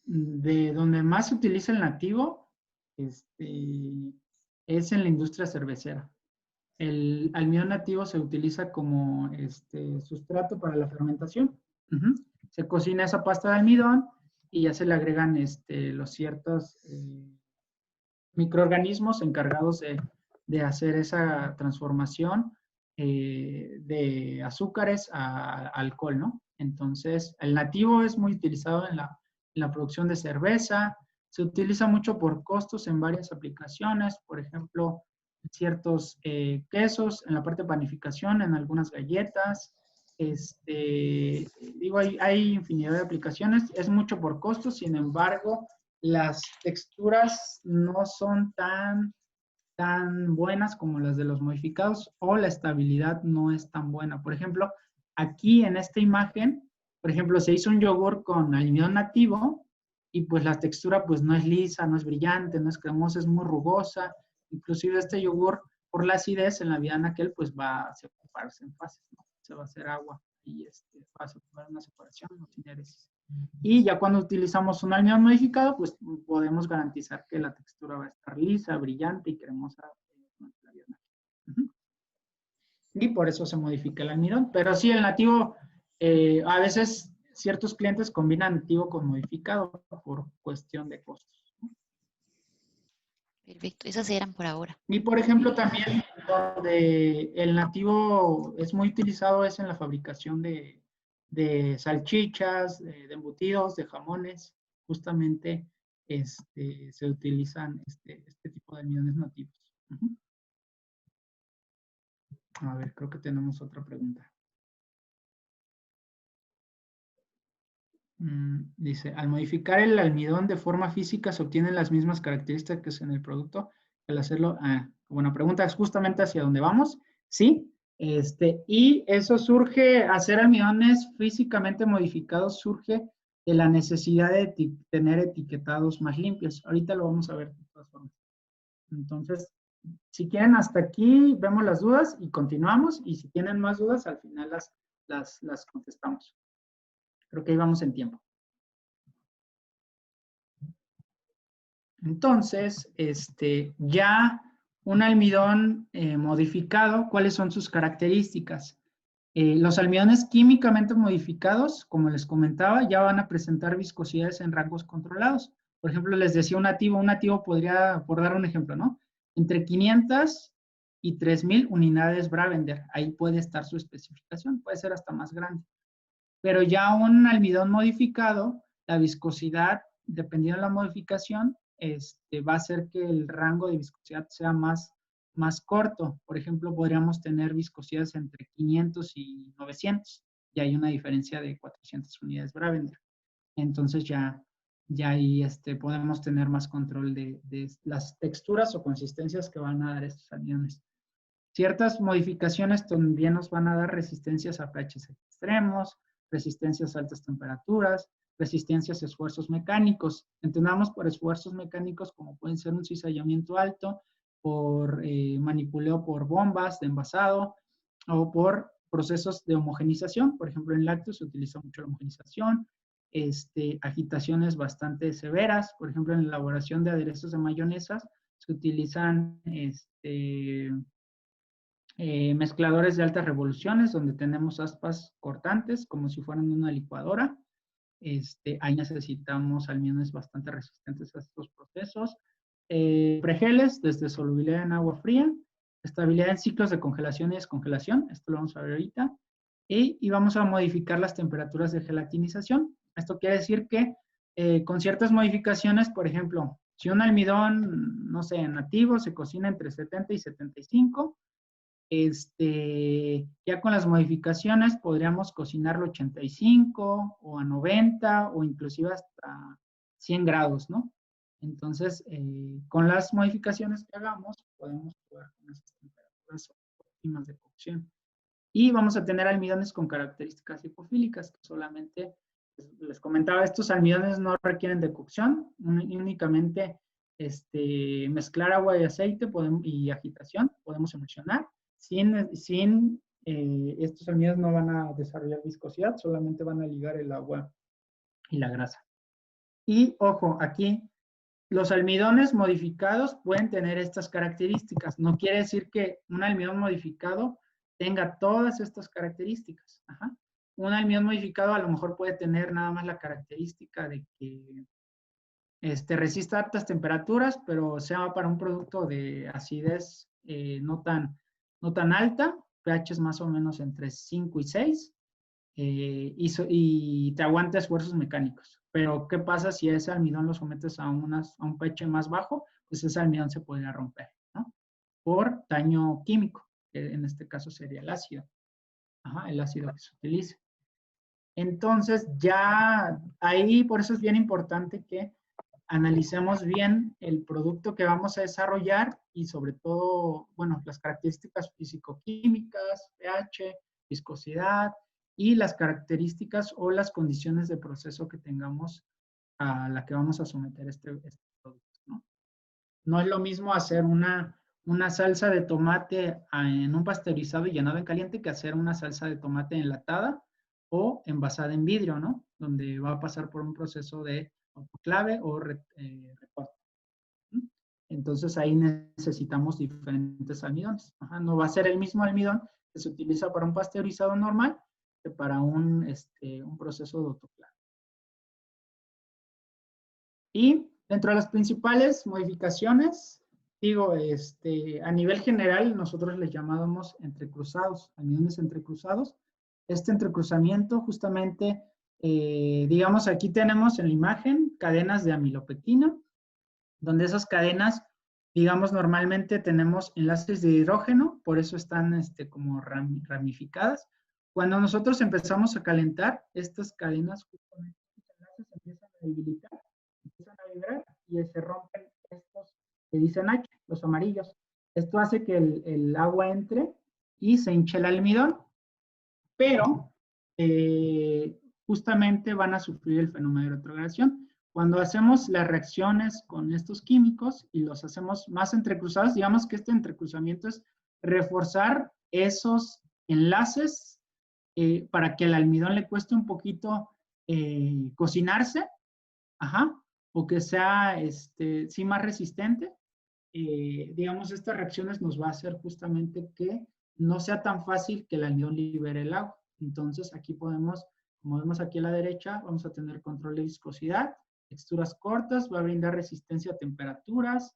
de donde más se utiliza el nativo, es en la industria cervecera. El almidón nativo se utiliza como sustrato para la fermentación. Se cocina esa pasta de almidón y ya se le agregan los ciertos microorganismos encargados de hacer esa transformación de azúcares a alcohol, ¿no? Entonces, el nativo es muy utilizado en la producción de cerveza, se utiliza mucho por costos en varias aplicaciones, por ejemplo, ciertos quesos, en la parte de panificación, en algunas galletas, digo, hay infinidad de aplicaciones, es mucho por costos, sin embargo, las texturas no son tan buenas como las de los modificados o la estabilidad no es tan buena. Por ejemplo, aquí en esta imagen, por ejemplo, se hizo un yogur con almidón nativo y pues la textura pues no es lisa, no es brillante, no es cremosa, es muy rugosa. Inclusive este yogur por la acidez en la vida en aquel pues va a separarse en fases, ¿no? Se va a hacer agua. y para asegurar una separación o sinéresis. Y ya cuando utilizamos un almidón modificado, pues podemos garantizar que la textura va a estar lisa, brillante y cremosa. Y por eso se modifica el almidón. Pero sí, el nativo, a veces ciertos clientes combinan nativo con modificado por cuestión de costos. Perfecto, esas eran por ahora. Y por ejemplo también donde el nativo es muy utilizado es en la fabricación de salchichas, de embutidos, de jamones. Justamente se utilizan este tipo de almidones nativos. A ver, creo que tenemos otra pregunta. Dice, al modificar el almidón de forma física se obtienen las mismas características en el producto. Al hacerlo, buena pregunta, es justamente hacia dónde vamos. Sí, y eso surge, hacer almidones físicamente modificados surge de la necesidad de tener etiquetados más limpios. Ahorita lo vamos a ver de todas formas. Entonces, si quieren hasta aquí, vemos las dudas y continuamos. Y si tienen más dudas, al final las contestamos. Creo que ahí vamos en tiempo. Entonces, ya un almidón modificado, ¿cuáles son sus características? Los almidones químicamente modificados, como les comentaba, ya van a presentar viscosidades en rangos controlados. Por ejemplo, les decía un nativo podría, por dar un ejemplo, ¿no? Entre 500 y 3000 unidades Bravender. Ahí puede estar su especificación, puede ser hasta más grande. Pero ya un almidón modificado, la viscosidad, dependiendo de la modificación, va a hacer que el rango de viscosidad sea más corto. Por ejemplo, podríamos tener viscosidades entre 500 y 900. Y hay una diferencia de 400 unidades Bravender. Entonces ya ahí podemos tener más control de las texturas o consistencias que van a dar estos almidones. Ciertas modificaciones también nos van a dar resistencias a pHs extremos, resistencias a altas temperaturas, resistencias a esfuerzos mecánicos. Entendamos por esfuerzos mecánicos como pueden ser un cizallamiento alto, por manipuleo por bombas de envasado o por procesos de homogenización. Por ejemplo, en lácteos se utiliza mucho la homogenización, agitaciones bastante severas. Por ejemplo, en la elaboración de aderezos de mayonesas se utilizan mezcladores de altas revoluciones, donde tenemos aspas cortantes, como si fueran una licuadora. Ahí necesitamos almidones bastante resistentes a estos procesos. Pregeles, desde solubilidad en agua fría, estabilidad en ciclos de congelación y descongelación, esto lo vamos a ver ahorita, y vamos a modificar las temperaturas de gelatinización. Esto quiere decir que con ciertas modificaciones, por ejemplo, si un almidón, no sé, nativo se cocina entre 70 y 75, ya con las modificaciones podríamos cocinarlo a 85 o a 90 o inclusive hasta 100 grados, ¿no? Entonces, con las modificaciones que hagamos, podemos jugar con esas temperaturas óptimas de cocción. Y vamos a tener almidones con características lipofílicas, que solamente, les comentaba, estos almidones no requieren de cocción, únicamente mezclar agua y aceite y agitación, podemos emulsionar. Estos almidones no van a desarrollar viscosidad, solamente van a ligar el agua y la grasa. Y ojo, aquí los almidones modificados pueden tener estas características. No quiere decir que un almidón modificado tenga todas estas características. Ajá. Un almidón modificado a lo mejor puede tener nada más la característica de que resista altas temperaturas, pero sea para un producto de acidez no tan alta, pH más o menos entre 5 y 6, y te aguanta esfuerzos mecánicos. Pero, ¿qué pasa si ese almidón lo sometes a un pH más bajo? Pues ese almidón se podría romper, ¿no? Por daño químico, que en este caso sería el ácido. Ajá, el ácido que se utiliza. Entonces, ya ahí, por eso es bien importante que analicemos bien el producto que vamos a desarrollar y sobre todo, bueno, las características físico-químicas, pH, viscosidad y las características o las condiciones de proceso que tengamos a la que vamos a someter este producto, ¿no? No es lo mismo hacer una salsa de tomate en un pasteurizado y llenado en caliente que hacer una salsa de tomate enlatada o envasada en vidrio, ¿no? Donde va a pasar por un proceso de autoclave o recorte. Entonces ahí necesitamos diferentes almidones. Ajá, no va a ser el mismo almidón que se utiliza para un pasteurizado normal que para un proceso de autoclave. Y dentro de las principales modificaciones, digo, a nivel general, nosotros les llamábamos entrecruzados, almidones entrecruzados. Este entrecruzamiento, justamente, digamos, aquí tenemos en la imagen cadenas de amilopectina, donde esas cadenas, digamos, normalmente tenemos enlaces de hidrógeno, por eso están como ramificadas. Cuando nosotros empezamos a calentar, estas cadenas, justamente, estos enlaces empiezan a debilitar, empiezan a vibrar y se rompen estos que dicen H, los amarillos. Esto hace que el agua entre y se hinche el almidón, pero justamente van a sufrir el fenómeno de retrogradación. Cuando hacemos las reacciones con estos químicos y los hacemos más entrecruzados, digamos que este entrecruzamiento es reforzar esos enlaces para que al almidón le cueste un poquito cocinarse, ajá, o que sea sí más resistente. Digamos, estas reacciones nos va a hacer justamente que no sea tan fácil que el almidón libere el agua. Entonces, aquí podemos, como vemos aquí a la derecha, vamos a tener control de viscosidad, texturas cortas, va a brindar resistencia a temperaturas,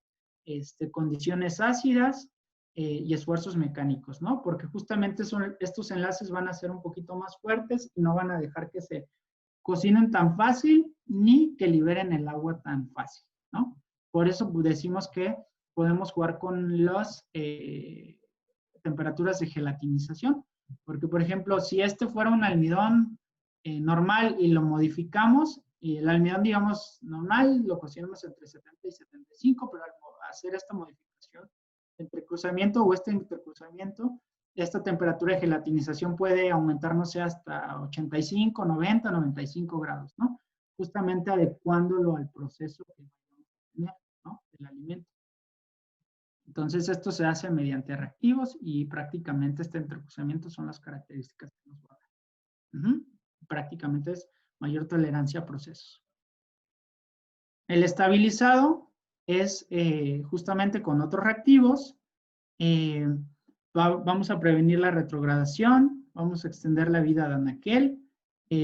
condiciones ácidas y esfuerzos mecánicos, ¿no? Porque justamente estos enlaces van a ser un poquito más fuertes y no van a dejar que se cocinen tan fácil ni que liberen el agua tan fácil, ¿no? Por eso decimos que podemos jugar con las temperaturas de gelatinización, porque por ejemplo, si este fuera un almidón normal y lo modificamos, y el almidón, digamos, normal, lo cocinamos entre 70 y 75, pero al hacer esta modificación, entrecruzamiento o entrecruzamiento, esta temperatura de gelatinización puede aumentar, no sé, hasta 85, 90, 95 grados, ¿no? Justamente adecuándolo al proceso que vamos a tener, ¿no? Del alimento. Entonces, esto se hace mediante reactivos y prácticamente este entrecruzamiento son las características que nos va a dar. Prácticamente es mayor tolerancia a procesos. El estabilizado es justamente con otros reactivos. Vamos a prevenir la retrogradación, vamos a extender la vida de anaquel.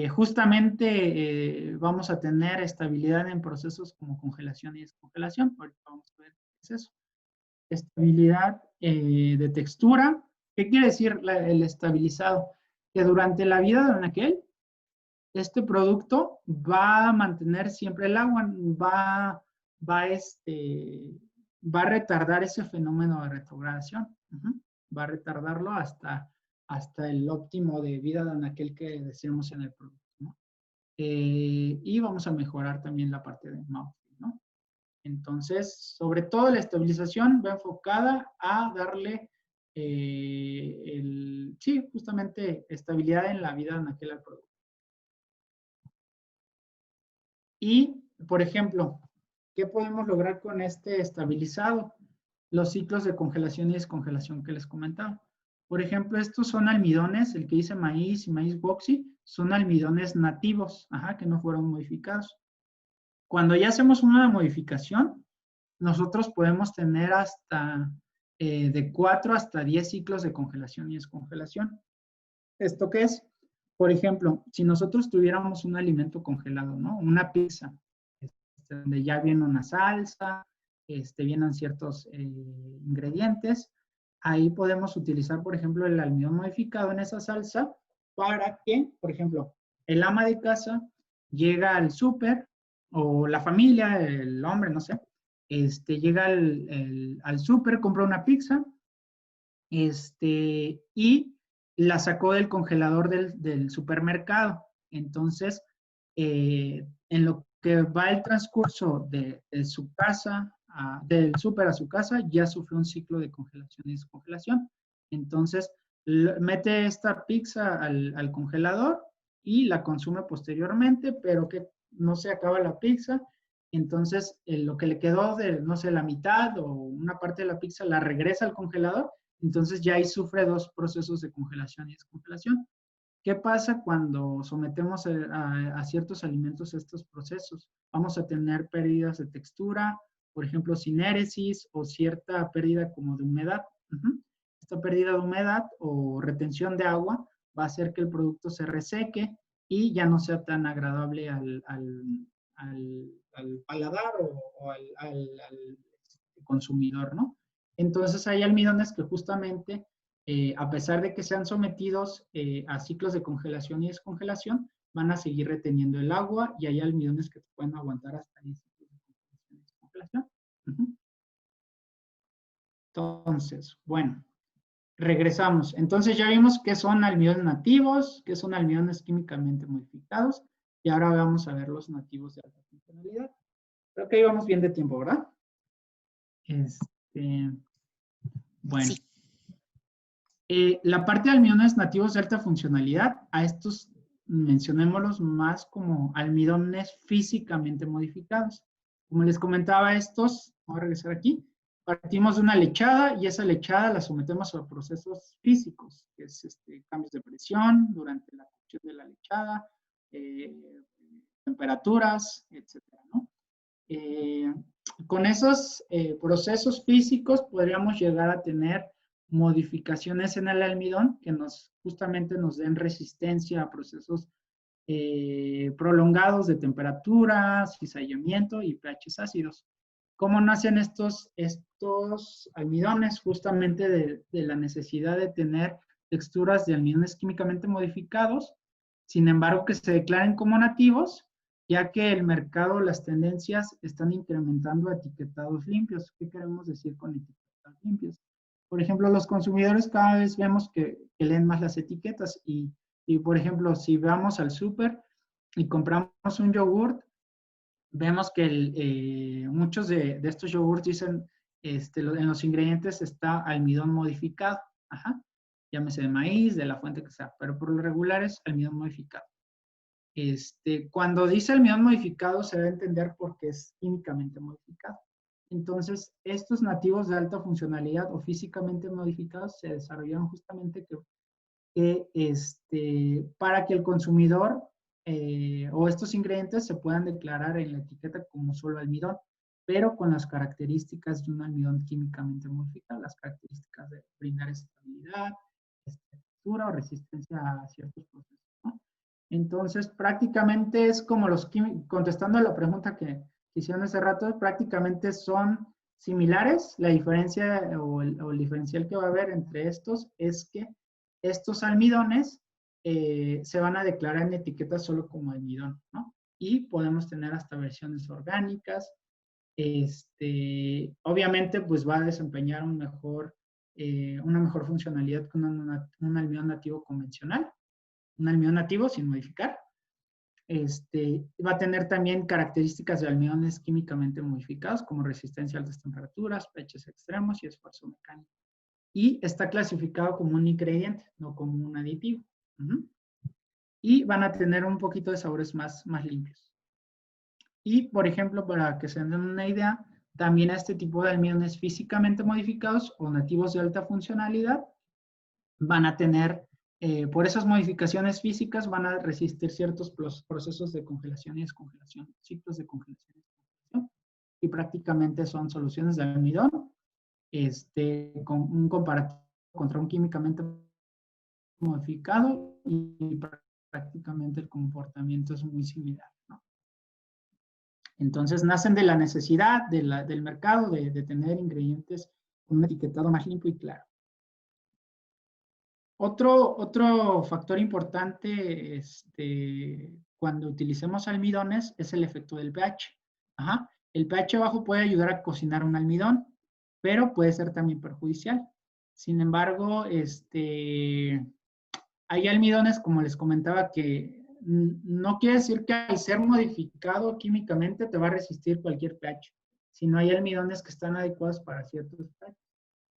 Justamente vamos a tener estabilidad en procesos como congelación y descongelación. Ahorita vamos a ver qué es eso. Estabilidad de textura. ¿Qué quiere decir el estabilizado? Que durante la vida de anaquel, este producto va a mantener siempre el agua, va a retardar ese fenómeno de retrogradación. Va a retardarlo hasta el óptimo de vida de anaquel que decíamos en el producto, ¿no? Y vamos a mejorar también la parte de mouthfeel, ¿no? Entonces, sobre todo la estabilización va enfocada a darle, sí, justamente estabilidad en la vida de anaquel al producto. Y, por ejemplo, ¿qué podemos lograr con este estabilizado? Los ciclos de congelación y descongelación que les comentaba. Por ejemplo, estos son almidones, el que dice maíz y maíz boxy, son almidones nativos, que no fueron modificados. Cuando ya hacemos una modificación, nosotros podemos tener hasta de 4 hasta 10 ciclos de congelación y descongelación. ¿Esto qué es? Por ejemplo, si nosotros tuviéramos un alimento congelado, ¿no? Una pizza, donde ya viene una salsa, vienen ciertos ingredientes, ahí podemos utilizar, por ejemplo, el almidón modificado en esa salsa para que, por ejemplo, el ama de casa llega al súper, o la familia, el hombre, no sé, llega al súper, compra una pizza, y la sacó del congelador del supermercado. Entonces, en lo que va el transcurso de su casa, del súper a su casa, ya sufrió un ciclo de congelación y descongelación. Entonces, mete esta pizza al congelador y la consume posteriormente, pero que no se acaba la pizza. Entonces, lo que le quedó de, no sé, la mitad o una parte de la pizza la regresa al congelador. Entonces ya ahí sufre dos procesos de congelación y descongelación. ¿Qué pasa cuando sometemos a ciertos alimentos a estos procesos? Vamos a tener pérdidas de textura, por ejemplo, sinéresis o cierta pérdida como de humedad. Esta pérdida de humedad o retención de agua va a hacer que el producto se reseque y ya no sea tan agradable al paladar o al consumidor, ¿no? Entonces hay almidones que justamente, a pesar de que sean sometidos a ciclos de congelación y descongelación, van a seguir reteniendo el agua y hay almidones que pueden aguantar hasta 10 ciclos de congelación y descongelación. Entonces, bueno, regresamos. Entonces ya vimos qué son almidones nativos, qué son almidones químicamente modificados, y ahora vamos a ver los nativos de alta funcionalidad. Creo que íbamos bien de tiempo, ¿verdad? Bueno. Sí. La parte de almidones nativos de alta funcionalidad, a estos mencionémoslos más como almidones físicamente modificados. Como les comentaba, estos, voy a regresar aquí, partimos de una lechada y esa lechada la sometemos a procesos físicos, que es cambios de presión durante la cocción de la lechada, temperaturas, etcétera, ¿no? Con esos procesos físicos podríamos llegar a tener modificaciones en el almidón que justamente nos den resistencia a procesos prolongados de temperatura, cizallamiento y pHs ácidos. ¿Cómo nacen estos almidones? Justamente de la necesidad de tener texturas de almidones químicamente modificados, sin embargo que se declaren como nativos, ya que el mercado, las tendencias están incrementando etiquetados limpios. ¿Qué queremos decir con etiquetados limpios? Por ejemplo, los consumidores cada vez vemos que leen más las etiquetas y, por ejemplo, si vamos al súper y compramos un yogurt, vemos que muchos de estos yogurts dicen, en los ingredientes está almidón modificado, llámese de maíz, de la fuente que sea, pero por lo regular es almidón modificado. Cuando dice almidón modificado se debe entender porque es químicamente modificado. Entonces, estos nativos de alta funcionalidad o físicamente modificados se desarrollaron justamente para que el consumidor o estos ingredientes se puedan declarar en la etiqueta como solo almidón, pero con las características de un almidón químicamente modificado, las características de brindar estabilidad, textura o resistencia a ciertos procesos, ¿no? Entonces, prácticamente es como contestando a la pregunta que hicieron hace rato, prácticamente son similares. La diferencia o el diferencial que va a haber entre estos es que estos almidones se van a declarar en etiquetas solo como almidón, ¿no? Y podemos tener hasta versiones orgánicas. Obviamente, pues va a desempeñar una mejor funcionalidad que un almidón nativo convencional, un almidón nativo sin modificar. Va a tener también características de almidones químicamente modificados, como resistencia a altas temperaturas, pHs extremos y esfuerzo mecánico. Y está clasificado como un ingrediente, no como un aditivo. Y van a tener un poquito de sabores más limpios. Y, por ejemplo, para que se den una idea, también a este tipo de almidones físicamente modificados o nativos de alta funcionalidad van a tener, por esas modificaciones físicas, van a resistir ciertos procesos de congelación y descongelación, ciclos de congelación y descongelación, y prácticamente son soluciones de almidón, con un comparativo contra un químicamente modificado y prácticamente el comportamiento es muy similar, ¿no? Entonces nacen de la necesidad del mercado de tener ingredientes con un etiquetado más limpio y claro. Otro factor importante cuando utilicemos almidones es el efecto del pH. El pH bajo puede ayudar a cocinar un almidón, pero puede ser también perjudicial. Sin embargo, hay almidones, como les comentaba, que no quiere decir que al ser modificado químicamente te va a resistir cualquier pH, sino hay almidones que están adecuados para ciertos pH.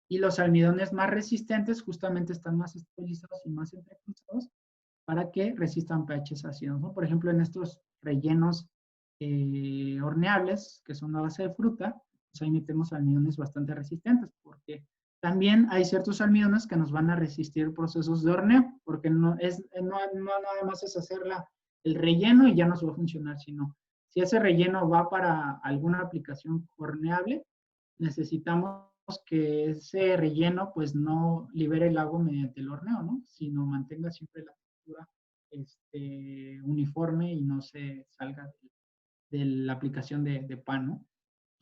Y los almidones más resistentes justamente están más estabilizados y más entrecruzados para que resistan pHs ácidos, ¿no? Por ejemplo, en estos rellenos horneables, que son a base de fruta, pues ahí metemos almidones bastante resistentes, porque También hay ciertos almidones que nos van a resistir procesos de horneo, porque no nada más es hacer el relleno y ya nos va a funcionar, sino si ese relleno va para alguna aplicación horneable, necesitamos que ese relleno pues no libere el agua mediante el horneo, ¿no? Sino mantenga siempre la textura uniforme y no se salga de la aplicación de pan, ¿no?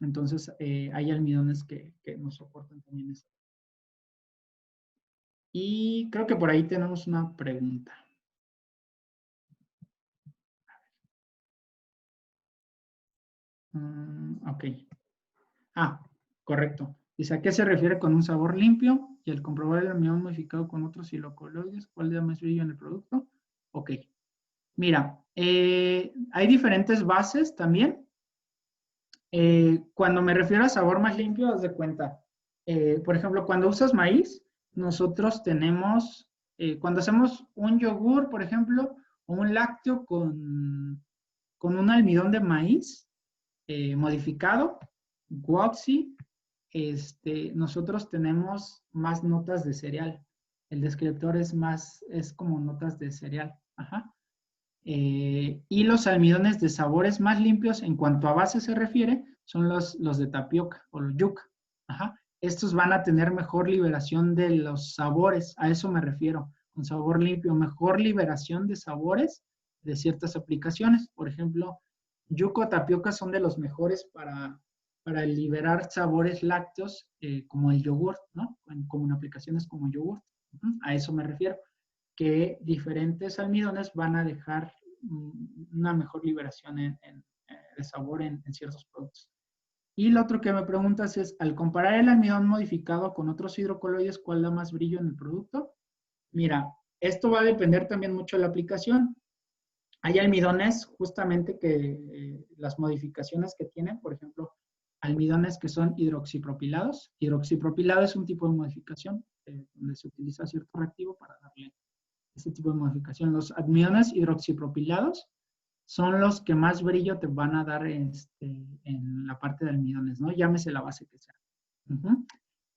Entonces, hay almidones que nos soportan también eso. Y creo que por ahí tenemos una pregunta. Ok. Ah, correcto. Dice, ¿a qué se refiere con un sabor limpio? Y al comprobar el almidón modificado con otros silocoloides, ¿cuál da más brillo en el producto? Ok. Mira, hay diferentes bases también. Cuando me refiero a sabor más limpio, haz de cuenta. Por ejemplo, cuando usas maíz, nosotros tenemos, cuando hacemos un yogur, por ejemplo, o un lácteo con un almidón de maíz modificado, Woxy, nosotros tenemos más notas de cereal. El descriptor es como notas de cereal. Ajá. Y los almidones de sabores más limpios en cuanto a base se refiere son los de tapioca o los yuca. Ajá. Estos van a tener mejor liberación de los sabores, a eso me refiero, con sabor limpio, mejor liberación de sabores de ciertas aplicaciones. Por ejemplo, yuca o tapioca son de los mejores para liberar sabores lácteos como el yogur, ¿no? Como en aplicaciones como yogur. A eso me refiero que diferentes almidones van a dejar una mejor liberación de sabor en ciertos productos. Y lo otro que me preguntas es, al comparar el almidón modificado con otros hidrocoloides, ¿cuál da más brillo en el producto? Mira, esto va a depender también mucho de la aplicación. Hay almidones justamente que las modificaciones que tienen, por ejemplo, almidones que son hidroxipropilados. Hidroxipropilado es un tipo de modificación donde se utiliza cierto reactivo para darle este tipo de modificación. Los almidones hidroxipropilados son los que más brillo te van a dar en la parte de almidones, ¿no? Llámese la base que sea.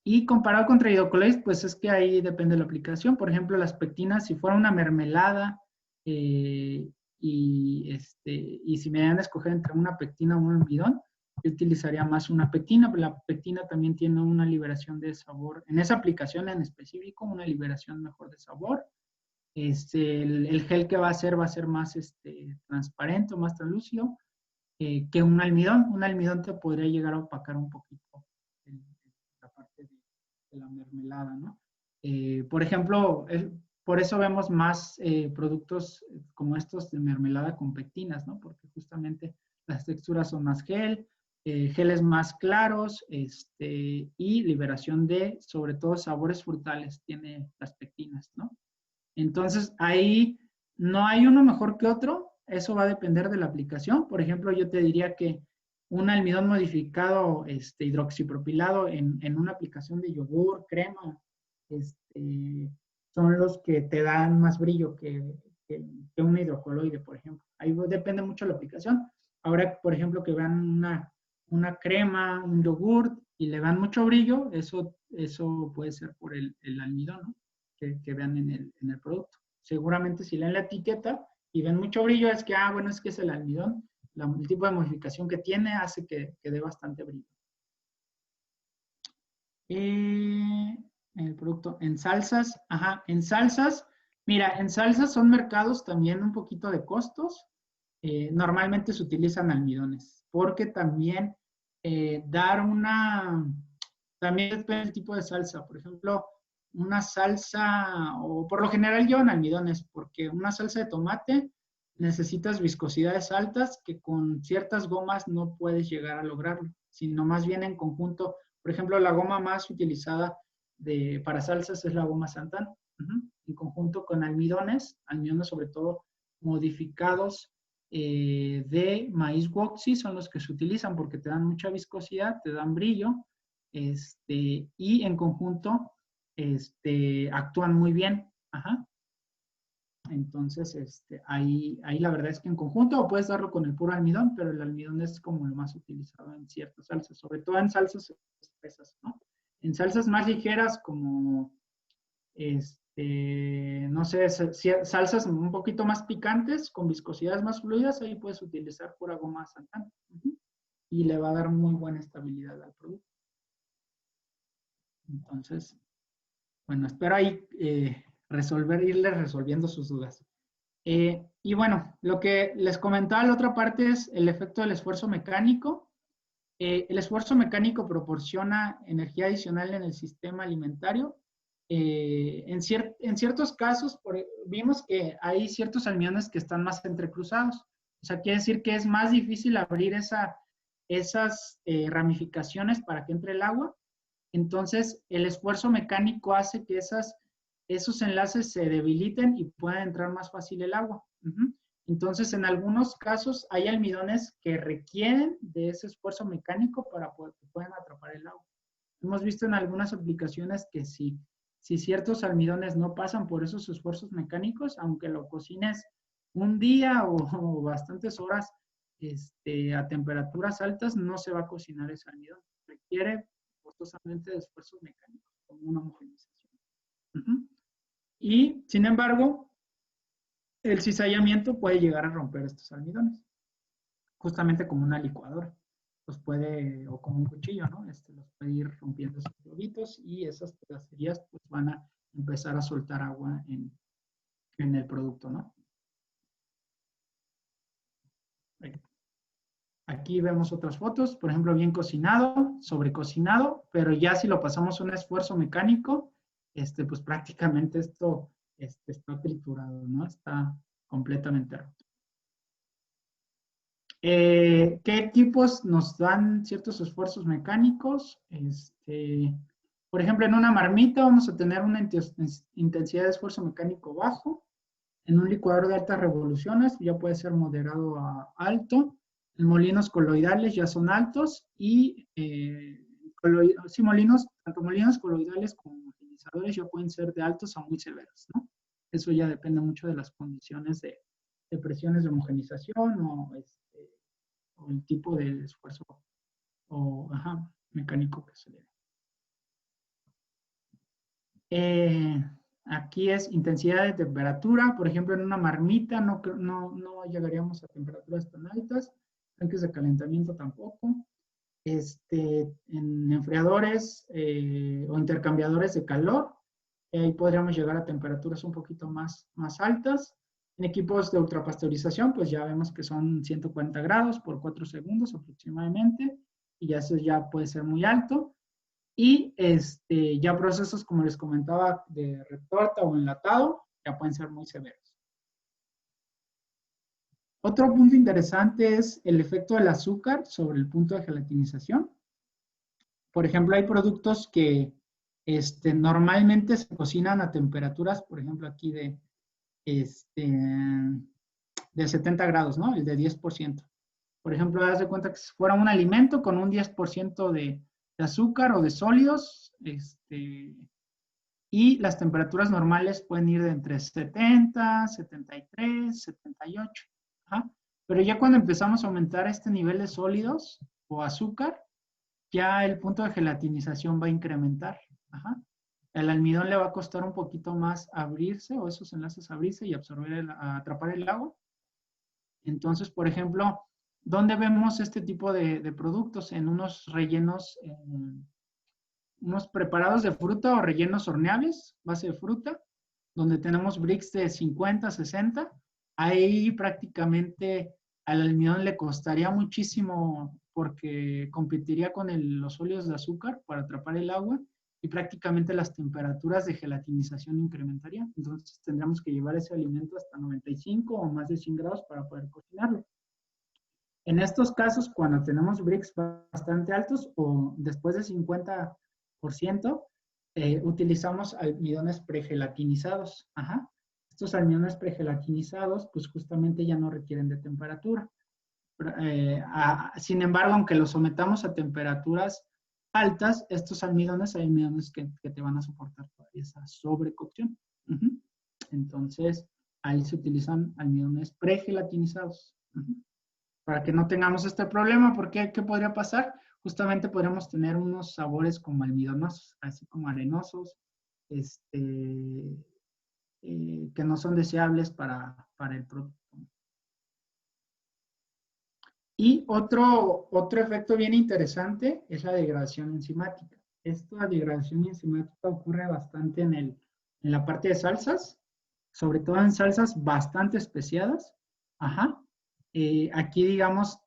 Y comparado contra hidrocoloides, pues es que ahí depende de la aplicación. Por ejemplo, las pectinas, si fuera una mermelada y si me dan a escoger entre una pectina o un almidón, yo utilizaría más una pectina, pero la pectina también tiene una liberación de sabor. En esa aplicación en específico, una liberación mejor de sabor. El gel que va a ser más transparente, más translúcido que un almidón. Un almidón te podría llegar a opacar un poquito la parte de la mermelada, ¿no? Por ejemplo, por eso vemos más productos como estos de mermelada con pectinas, ¿no? Porque justamente las texturas son más geles más claros y liberación de, sobre todo, sabores frutales tiene las pectinas, ¿no? Entonces, ahí no hay uno mejor que otro, eso va a depender de la aplicación. Por ejemplo, yo te diría que un almidón modificado hidroxipropilado en una aplicación de yogur, crema, son los que te dan más brillo que un hidrocoloide, por ejemplo. Ahí depende mucho de la aplicación. Ahora, por ejemplo, que vean una crema, un yogur y le dan mucho brillo, eso puede ser por el almidón, ¿no? Que vean en el producto. Seguramente si leen la etiqueta y ven mucho brillo, es que, bueno, es que es el almidón. El tipo de modificación que tiene hace que dé bastante brillo. El producto en salsas, en salsas, mira, en salsas son mercados también un poquito de costos. Normalmente se utilizan almidones, porque también también depende del tipo de salsa. Por ejemplo, una salsa, o por lo general llevan almidones, porque una salsa de tomate necesitas viscosidades altas que con ciertas gomas no puedes llegar a lograrlo, sino más bien en conjunto. Por ejemplo, la goma más utilizada para salsas es la goma Santana, en conjunto con almidones sobre todo modificados de maíz Woxy son los que se utilizan porque te dan mucha viscosidad, te dan brillo, y en conjunto actúan muy bien. Entonces, ahí la verdad es que en conjunto o puedes darlo con el puro almidón, pero el almidón es como lo más utilizado en ciertas salsas, sobre todo en salsas espesas, ¿no? En salsas más ligeras como, no sé, salsas un poquito más picantes, con viscosidades más fluidas, ahí puedes utilizar pura goma Santana. Y le va a dar muy buena estabilidad al producto. Entonces, bueno, espero ahí irles resolviendo sus dudas. Y bueno, lo que les comentaba la otra parte es el efecto del esfuerzo mecánico. El esfuerzo mecánico proporciona energía adicional en el sistema alimentario. En ciertos casos, vimos que hay ciertos almidones que están más entrecruzados. O sea, quiere decir que es más difícil abrir esas ramificaciones para que entre el agua. Entonces, el esfuerzo mecánico hace que esos enlaces se debiliten y pueda entrar más fácil el agua. Entonces, en algunos casos hay almidones que requieren de ese esfuerzo mecánico para que puedan atrapar el agua. Hemos visto en algunas aplicaciones que si ciertos almidones no pasan por esos esfuerzos mecánicos, aunque lo cocines un día o bastantes horas a temperaturas altas, no se va a cocinar ese almidón. Requiere forzosamente de esfuerzos mecánicos, como una homogenización. Y, sin embargo, el cizallamiento puede llegar a romper estos almidones, justamente como una licuadora. Los puede, o como un cuchillo, ¿no? Los puede ir rompiendo esos globitos y esas pedacerías pues van a empezar a soltar agua en el producto, ¿no? Aquí vemos otras fotos, por ejemplo, bien cocinado, sobrecocinado, pero ya si lo pasamos a un esfuerzo mecánico, pues prácticamente esto está triturado, ¿no? Está completamente roto. ¿Qué equipos nos dan ciertos esfuerzos mecánicos? Por ejemplo, en una marmita vamos a tener una intensidad de esfuerzo mecánico bajo. En un licuador de altas revoluciones ya puede ser moderado a alto. En molinos coloidales ya son altos y tanto molinos coloidales como homogeneizadores ya pueden ser de altos a muy severos, ¿no? Eso ya depende mucho de las condiciones de presiones de homogenización o el tipo de esfuerzo mecánico que se le dé. Aquí es intensidad de temperatura. Por ejemplo, en una marmita no llegaríamos a temperaturas tan altas. Tanques de calentamiento tampoco. En enfriadores o intercambiadores de calor, ahí podríamos llegar a temperaturas un poquito más altas. En equipos de ultrapasteurización, pues ya vemos que son 140 grados por 4 segundos aproximadamente, y ya eso ya puede ser muy alto. Y ya procesos, como les comentaba, de retorta o enlatado, ya pueden ser muy severos. Otro punto interesante es el efecto del azúcar sobre el punto de gelatinización. Por ejemplo, hay productos que normalmente se cocinan a temperaturas, por ejemplo, aquí de 70 grados, ¿no? El de 10%. Por ejemplo, haz de cuenta que si fuera un alimento con un 10% de azúcar o de sólidos, y las temperaturas normales pueden ir de entre 70, 73, 78. Ajá. Pero ya cuando empezamos a aumentar este nivel de sólidos o azúcar, ya el punto de gelatinización va a incrementar. Ajá. El almidón le va a costar un poquito más abrirse o esos enlaces abrirse y atrapar el agua. Entonces, por ejemplo, ¿dónde vemos este tipo de productos? En unos rellenos, unos preparados de fruta o rellenos horneables, base de fruta, donde tenemos bricks de 50, 60. Ahí prácticamente al almidón le costaría muchísimo porque competiría con los óleos de azúcar para atrapar el agua y prácticamente las temperaturas de gelatinización incrementarían. Entonces tendríamos que llevar ese alimento hasta 95 o más de 100 grados para poder cocinarlo. En estos casos, cuando tenemos bricks bastante altos o después de 50%, utilizamos almidones pregelatinizados. Ajá. Estos almidones pregelatinizados, pues justamente ya no requieren de temperatura. Sin embargo, aunque los sometamos a temperaturas altas, estos almidones hay almidones que te van a soportar todavía esa sobrecocción. Entonces, ahí se utilizan almidones pregelatinizados. Para que no tengamos este problema, porque ¿qué podría pasar? justamente podríamos tener unos sabores como almidonosos, así como arenosos, que no son deseables para el producto. Y otro efecto bien interesante es la degradación enzimática. Esta degradación enzimática ocurre bastante en la parte de salsas, sobre todo en salsas bastante especiadas. Ajá. Aquí, digamos,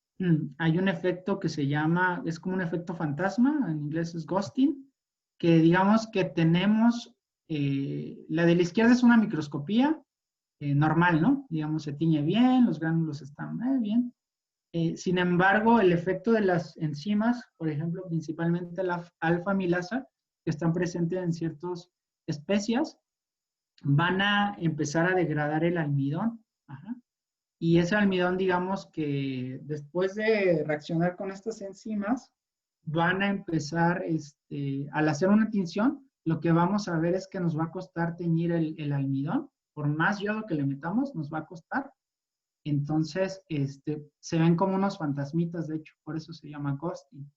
hay un efecto que se llama, es como un efecto fantasma, en inglés es ghosting, que digamos que tenemos, la de la izquierda es una microscopía normal, ¿no? Digamos, se tiñe bien, los gránulos están bien. Sin embargo, el efecto de las enzimas, por ejemplo, principalmente la alfa-amilasa, que están presentes en ciertas especias, van a empezar a degradar el almidón. Ajá. Y ese almidón, digamos que después de reaccionar con estas enzimas, van a empezar, al hacer una tinción, lo que vamos a ver es que nos va a costar teñir el almidón. Por más yodo que le metamos, nos va a costar. Entonces, se ven como unos fantasmitas, de hecho, por eso se llama ghosting,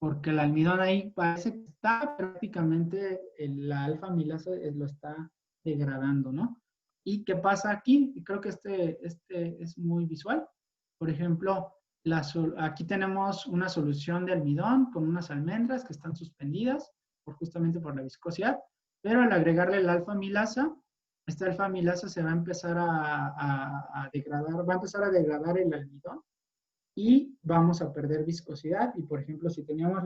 porque el almidón ahí parece que está prácticamente, la alfa-amilasa lo está degradando, ¿no? ¿Y qué pasa aquí? Y creo que este es muy visual. Por ejemplo, aquí tenemos una solución de almidón con unas almendras que están suspendidas justamente por la viscosidad, pero al agregarle la alfa-amilasa, esta alfa-amilasa se va a empezar a degradar, va a empezar a degradar el almidón y vamos a perder viscosidad. Y por ejemplo, si teníamos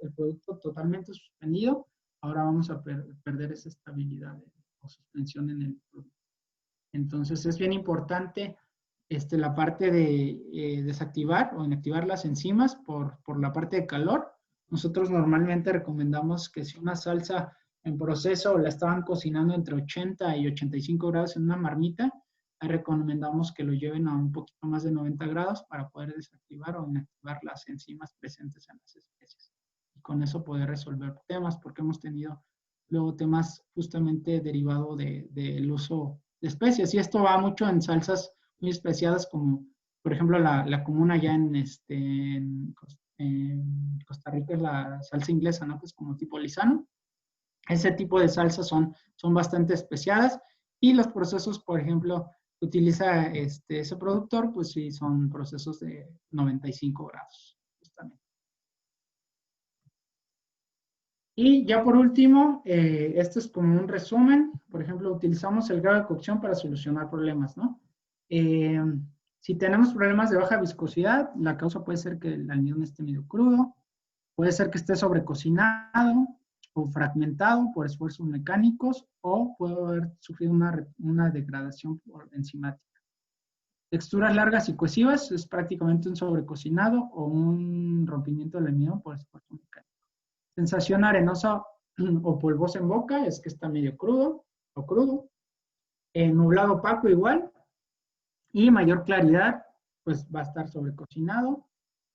el producto totalmente suspendido, ahora vamos a perder esa estabilidad o suspensión en el producto. Entonces es bien importante la parte de desactivar o inactivar las enzimas por la parte de calor. Nosotros normalmente recomendamos que si una salsa en proceso la estaban cocinando entre 80 y 85 grados en una marmita, recomendamos que lo lleven a un poquito más de 90 grados para poder desactivar o inactivar las enzimas presentes en las especies. Y con eso poder resolver temas, porque hemos tenido luego temas justamente derivados del uso de especias. Y esto va mucho en salsas muy especiadas como, por ejemplo, la común allá en Costa Rica es la salsa inglesa, ¿no? Pues como tipo lisano. Ese tipo de salsas son bastante especiadas y los procesos, por ejemplo, que utiliza ese productor, pues sí, son procesos de 95 grados, justamente. Y ya por último, esto es como un resumen. Por ejemplo, utilizamos el grado de cocción para solucionar problemas, ¿no? Si tenemos problemas de baja viscosidad, la causa puede ser que el almidón esté medio crudo, puede ser que esté sobrecocinado o fragmentado por esfuerzos mecánicos o puede haber sufrido una degradación enzimática. Texturas largas y cohesivas es prácticamente un sobrecocinado o un rompimiento del almidón por esfuerzo mecánico. Sensación arenosa o polvosa en boca es que está medio crudo o crudo. Nublado opaco igual. Y mayor claridad, pues va a estar sobrecocinado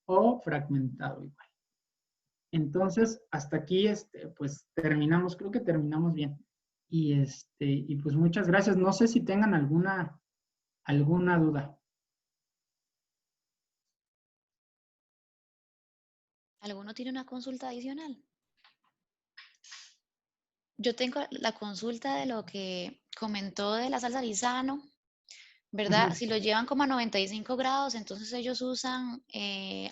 o fragmentado igual. Entonces, hasta aquí, pues terminamos, creo que terminamos bien. Y pues muchas gracias. No sé si tengan alguna duda. ¿Alguno tiene una consulta adicional? Yo tengo la consulta de lo que comentó de la salsa Lizano, ¿verdad? Uh-huh. Si lo llevan como a 95 grados, entonces ellos usan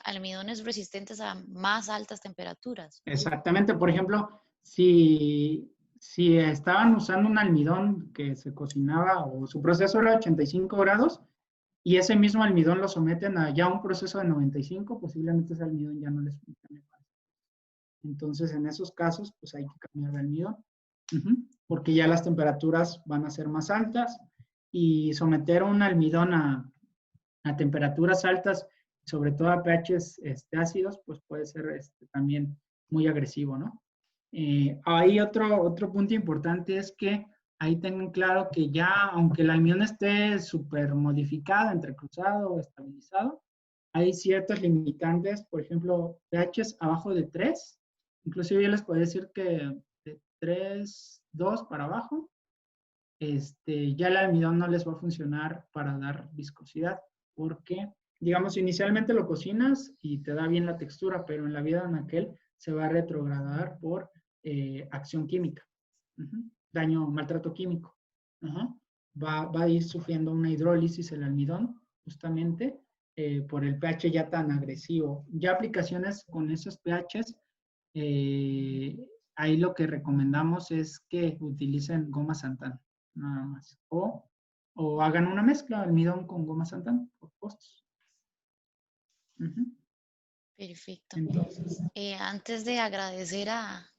almidones resistentes a más altas temperaturas. Exactamente. Por ejemplo, si estaban usando un almidón que se cocinaba o su proceso era 85 grados y ese mismo almidón lo someten a ya un proceso de 95, posiblemente ese almidón ya no les funcione. Entonces, en esos casos, pues hay que cambiar de almidón, porque ya las temperaturas van a ser más altas y someter un almidón a temperaturas altas, sobre todo a pHs ácidos, pues puede ser también muy agresivo, ¿no? Ahí otro punto importante es que ahí tengan claro que ya, aunque el almidón esté súper modificado, entrecruzado o estabilizado, hay ciertos limitantes, por ejemplo, pHs abajo de 3, inclusive yo les puedo decir que de 3, 2 para abajo, ya el almidón no les va a funcionar para dar viscosidad, porque digamos, inicialmente lo cocinas y te da bien la textura, pero en la vida de anaquel se va a retrogradar por acción química, daño, maltrato químico. Va a ir sufriendo una hidrólisis el almidón, justamente por el pH ya tan agresivo. Ya aplicaciones con esos pHs, ahí lo que recomendamos es que utilicen goma Santana, nada más. O hagan una mezcla, almidón con goma Santana, por costos. Perfecto. Entonces, Antes de agradecer a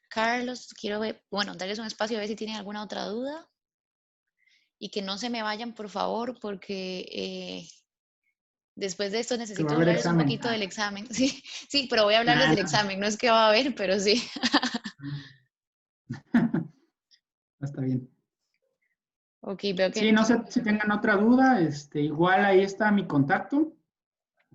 Carlos, quiero ver, bueno, darles un espacio a ver si tienen alguna otra duda y que no se me vayan, por favor, porque después de esto que va a necesito haber hablarles un examen. poquito del examen. Sí, sí, pero voy a hablarles del Ah, examen. No es que va a haber, pero sí. está bien. Ok, veo Sí, que... no sé si tengan otra duda, igual ahí está mi contacto,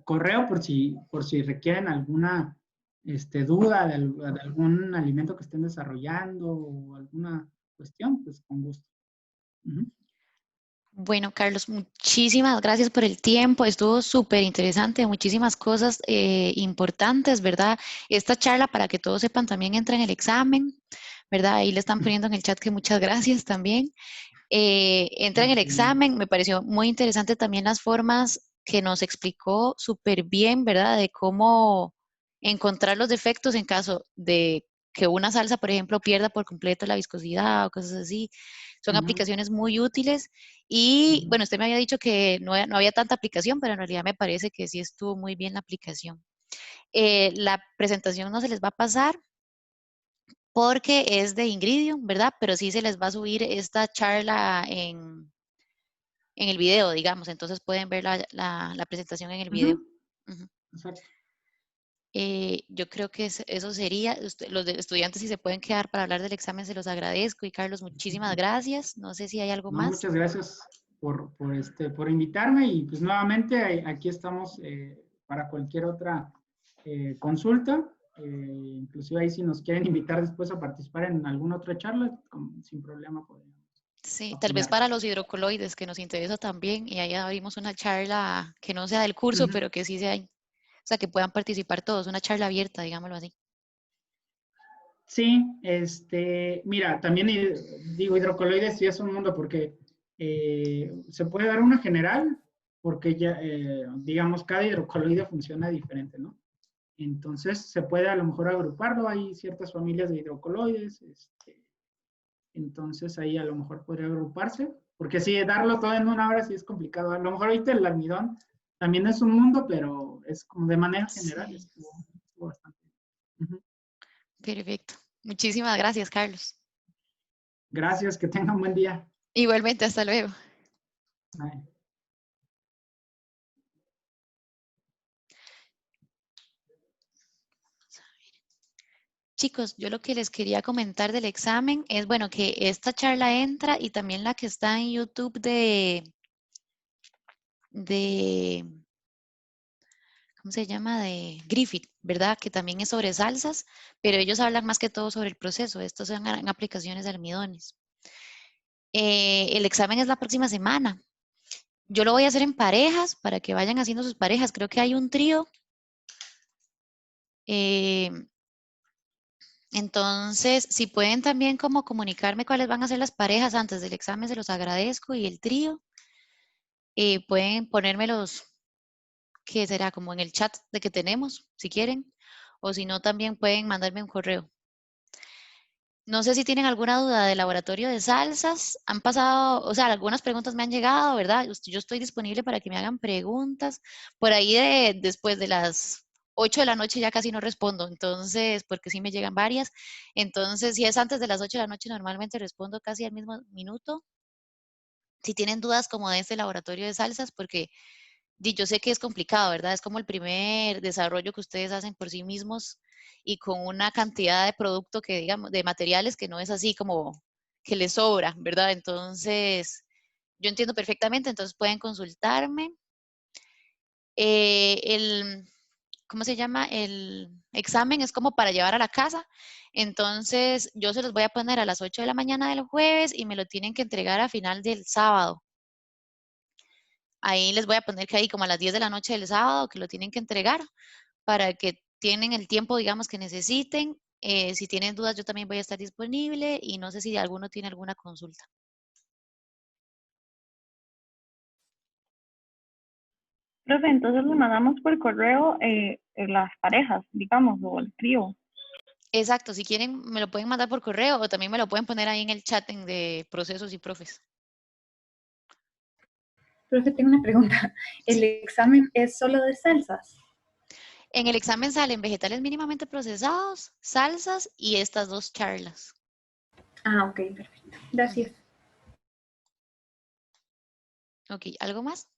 correo por si requieren alguna duda de algún alimento que estén desarrollando o alguna cuestión, pues con gusto. Bueno, Carlos, muchísimas gracias por el tiempo. Estuvo súper interesante, muchísimas cosas importantes, ¿verdad? Esta charla, para que todos sepan, también entra en el examen, ¿verdad? Ahí le están poniendo en el chat que muchas gracias también. Entra en el examen, me pareció muy interesante también las formas que nos explicó súper bien, ¿verdad? De cómo encontrar los defectos en caso de que una salsa, por ejemplo, pierda por completo la viscosidad o cosas así. Son aplicaciones muy útiles y, bueno, usted me había dicho que no había tanta aplicación, pero en realidad me parece que sí estuvo muy bien la aplicación. La presentación no se les va a pasar porque es de Ingridium, ¿verdad? Pero sí se les va a subir esta charla en el video, digamos, entonces pueden ver la presentación en el video. Ujú. Exacto. Yo creo que eso sería. Los estudiantes, si se pueden quedar para hablar del examen, se los agradezco. Y Carlos, muchísimas gracias. No sé si hay algo No, más. muchas gracias por invitarme y pues nuevamente aquí estamos para cualquier otra consulta. Inclusive ahí si nos quieren invitar después a participar en alguna otra charla, sin problema podemos Sí, tal vez para apoyarlos. los hidrocoloides, que nos interesa también, y ahí abrimos una charla que no sea del curso, pero que sí sea, o sea, que puedan participar todos, una charla abierta, digámoslo así. Sí, mira, también digo hidrocoloides sí es un mundo porque se puede dar una general porque ya, digamos, cada hidrocoloide funciona diferente, ¿no? Entonces se puede a lo mejor agruparlo, hay ciertas familias de hidrocoloides, entonces ahí a lo mejor podría agruparse, porque sí, darlo todo en una hora sí es complicado. A lo mejor ahorita el almidón también es un mundo, pero es como de manera general, Sí, estuvo bastante. Ujú. perfecto. Muchísimas gracias, Carlos. Gracias, que tengan un buen día. Igualmente, hasta luego. Bye. Chicos, yo lo que les quería comentar del examen es, bueno, que esta charla entra y también la que está en YouTube de, ¿cómo se llama? De Griffith, ¿verdad? Que también es sobre salsas, pero ellos hablan más que todo sobre el proceso. Estos son aplicaciones de almidones. El examen es la próxima semana. Yo lo voy a hacer en parejas para que vayan haciendo sus parejas. Creo que hay un trío. Eh, entonces, si pueden también como comunicarme cuáles van a ser las parejas antes del examen, se los agradezco. Y el trío, pueden ponérmelos, que será como en el chat de que tenemos, si quieren. O si no, también pueden mandarme un correo. No sé si tienen alguna duda del laboratorio de salsas. Han pasado, o sea, algunas preguntas me han llegado, ¿verdad? Yo estoy disponible para que me hagan preguntas. Por ahí después de las 8 de la noche ya casi no respondo, entonces, porque sí me llegan varias. Entonces, si es antes de las 8 de la noche, normalmente respondo casi al mismo minuto. Si tienen dudas como de este laboratorio de salsas, porque yo sé que es complicado, ¿verdad? Es como el primer desarrollo que ustedes hacen por sí mismos y con una cantidad de producto que, digamos, de materiales que no es así como que les sobra, ¿verdad? Entonces, yo entiendo perfectamente, entonces pueden consultarme. El, ¿cómo se llama? El examen es como para llevar a la casa. Entonces, yo se los voy a poner a las 8 de la mañana del jueves y me lo tienen que entregar a final del sábado. Ahí les voy a poner que ahí como a las 10 de la noche del sábado que lo tienen que entregar para que tienen el tiempo, digamos, que necesiten. Si tienen dudas, yo también voy a estar disponible y no sé si alguno tiene alguna consulta. Profe, entonces lo mandamos por correo las parejas, digamos, o el trío. Exacto, si quieren me lo pueden mandar por correo o también me lo pueden poner ahí en el chat de procesos y profes. Profe, tengo una pregunta. ¿El examen es solo de salsas? En el examen salen vegetales mínimamente procesados, salsas y estas 2 charlas. Ah, ok, perfecto. Gracias. Ok, ¿algo más?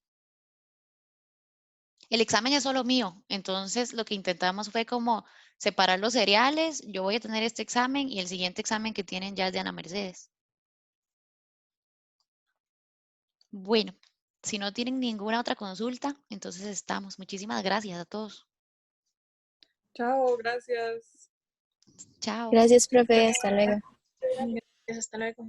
El examen es solo mío, entonces lo que intentamos fue como separar los cereales. Yo voy a tener este examen y el siguiente examen que tienen ya es de Ana Mercedes. Bueno, si no tienen ninguna otra consulta, entonces estamos. Muchísimas gracias a todos. Chao, gracias. Chao. Gracias, profe. Hasta luego. Gracias, hasta luego.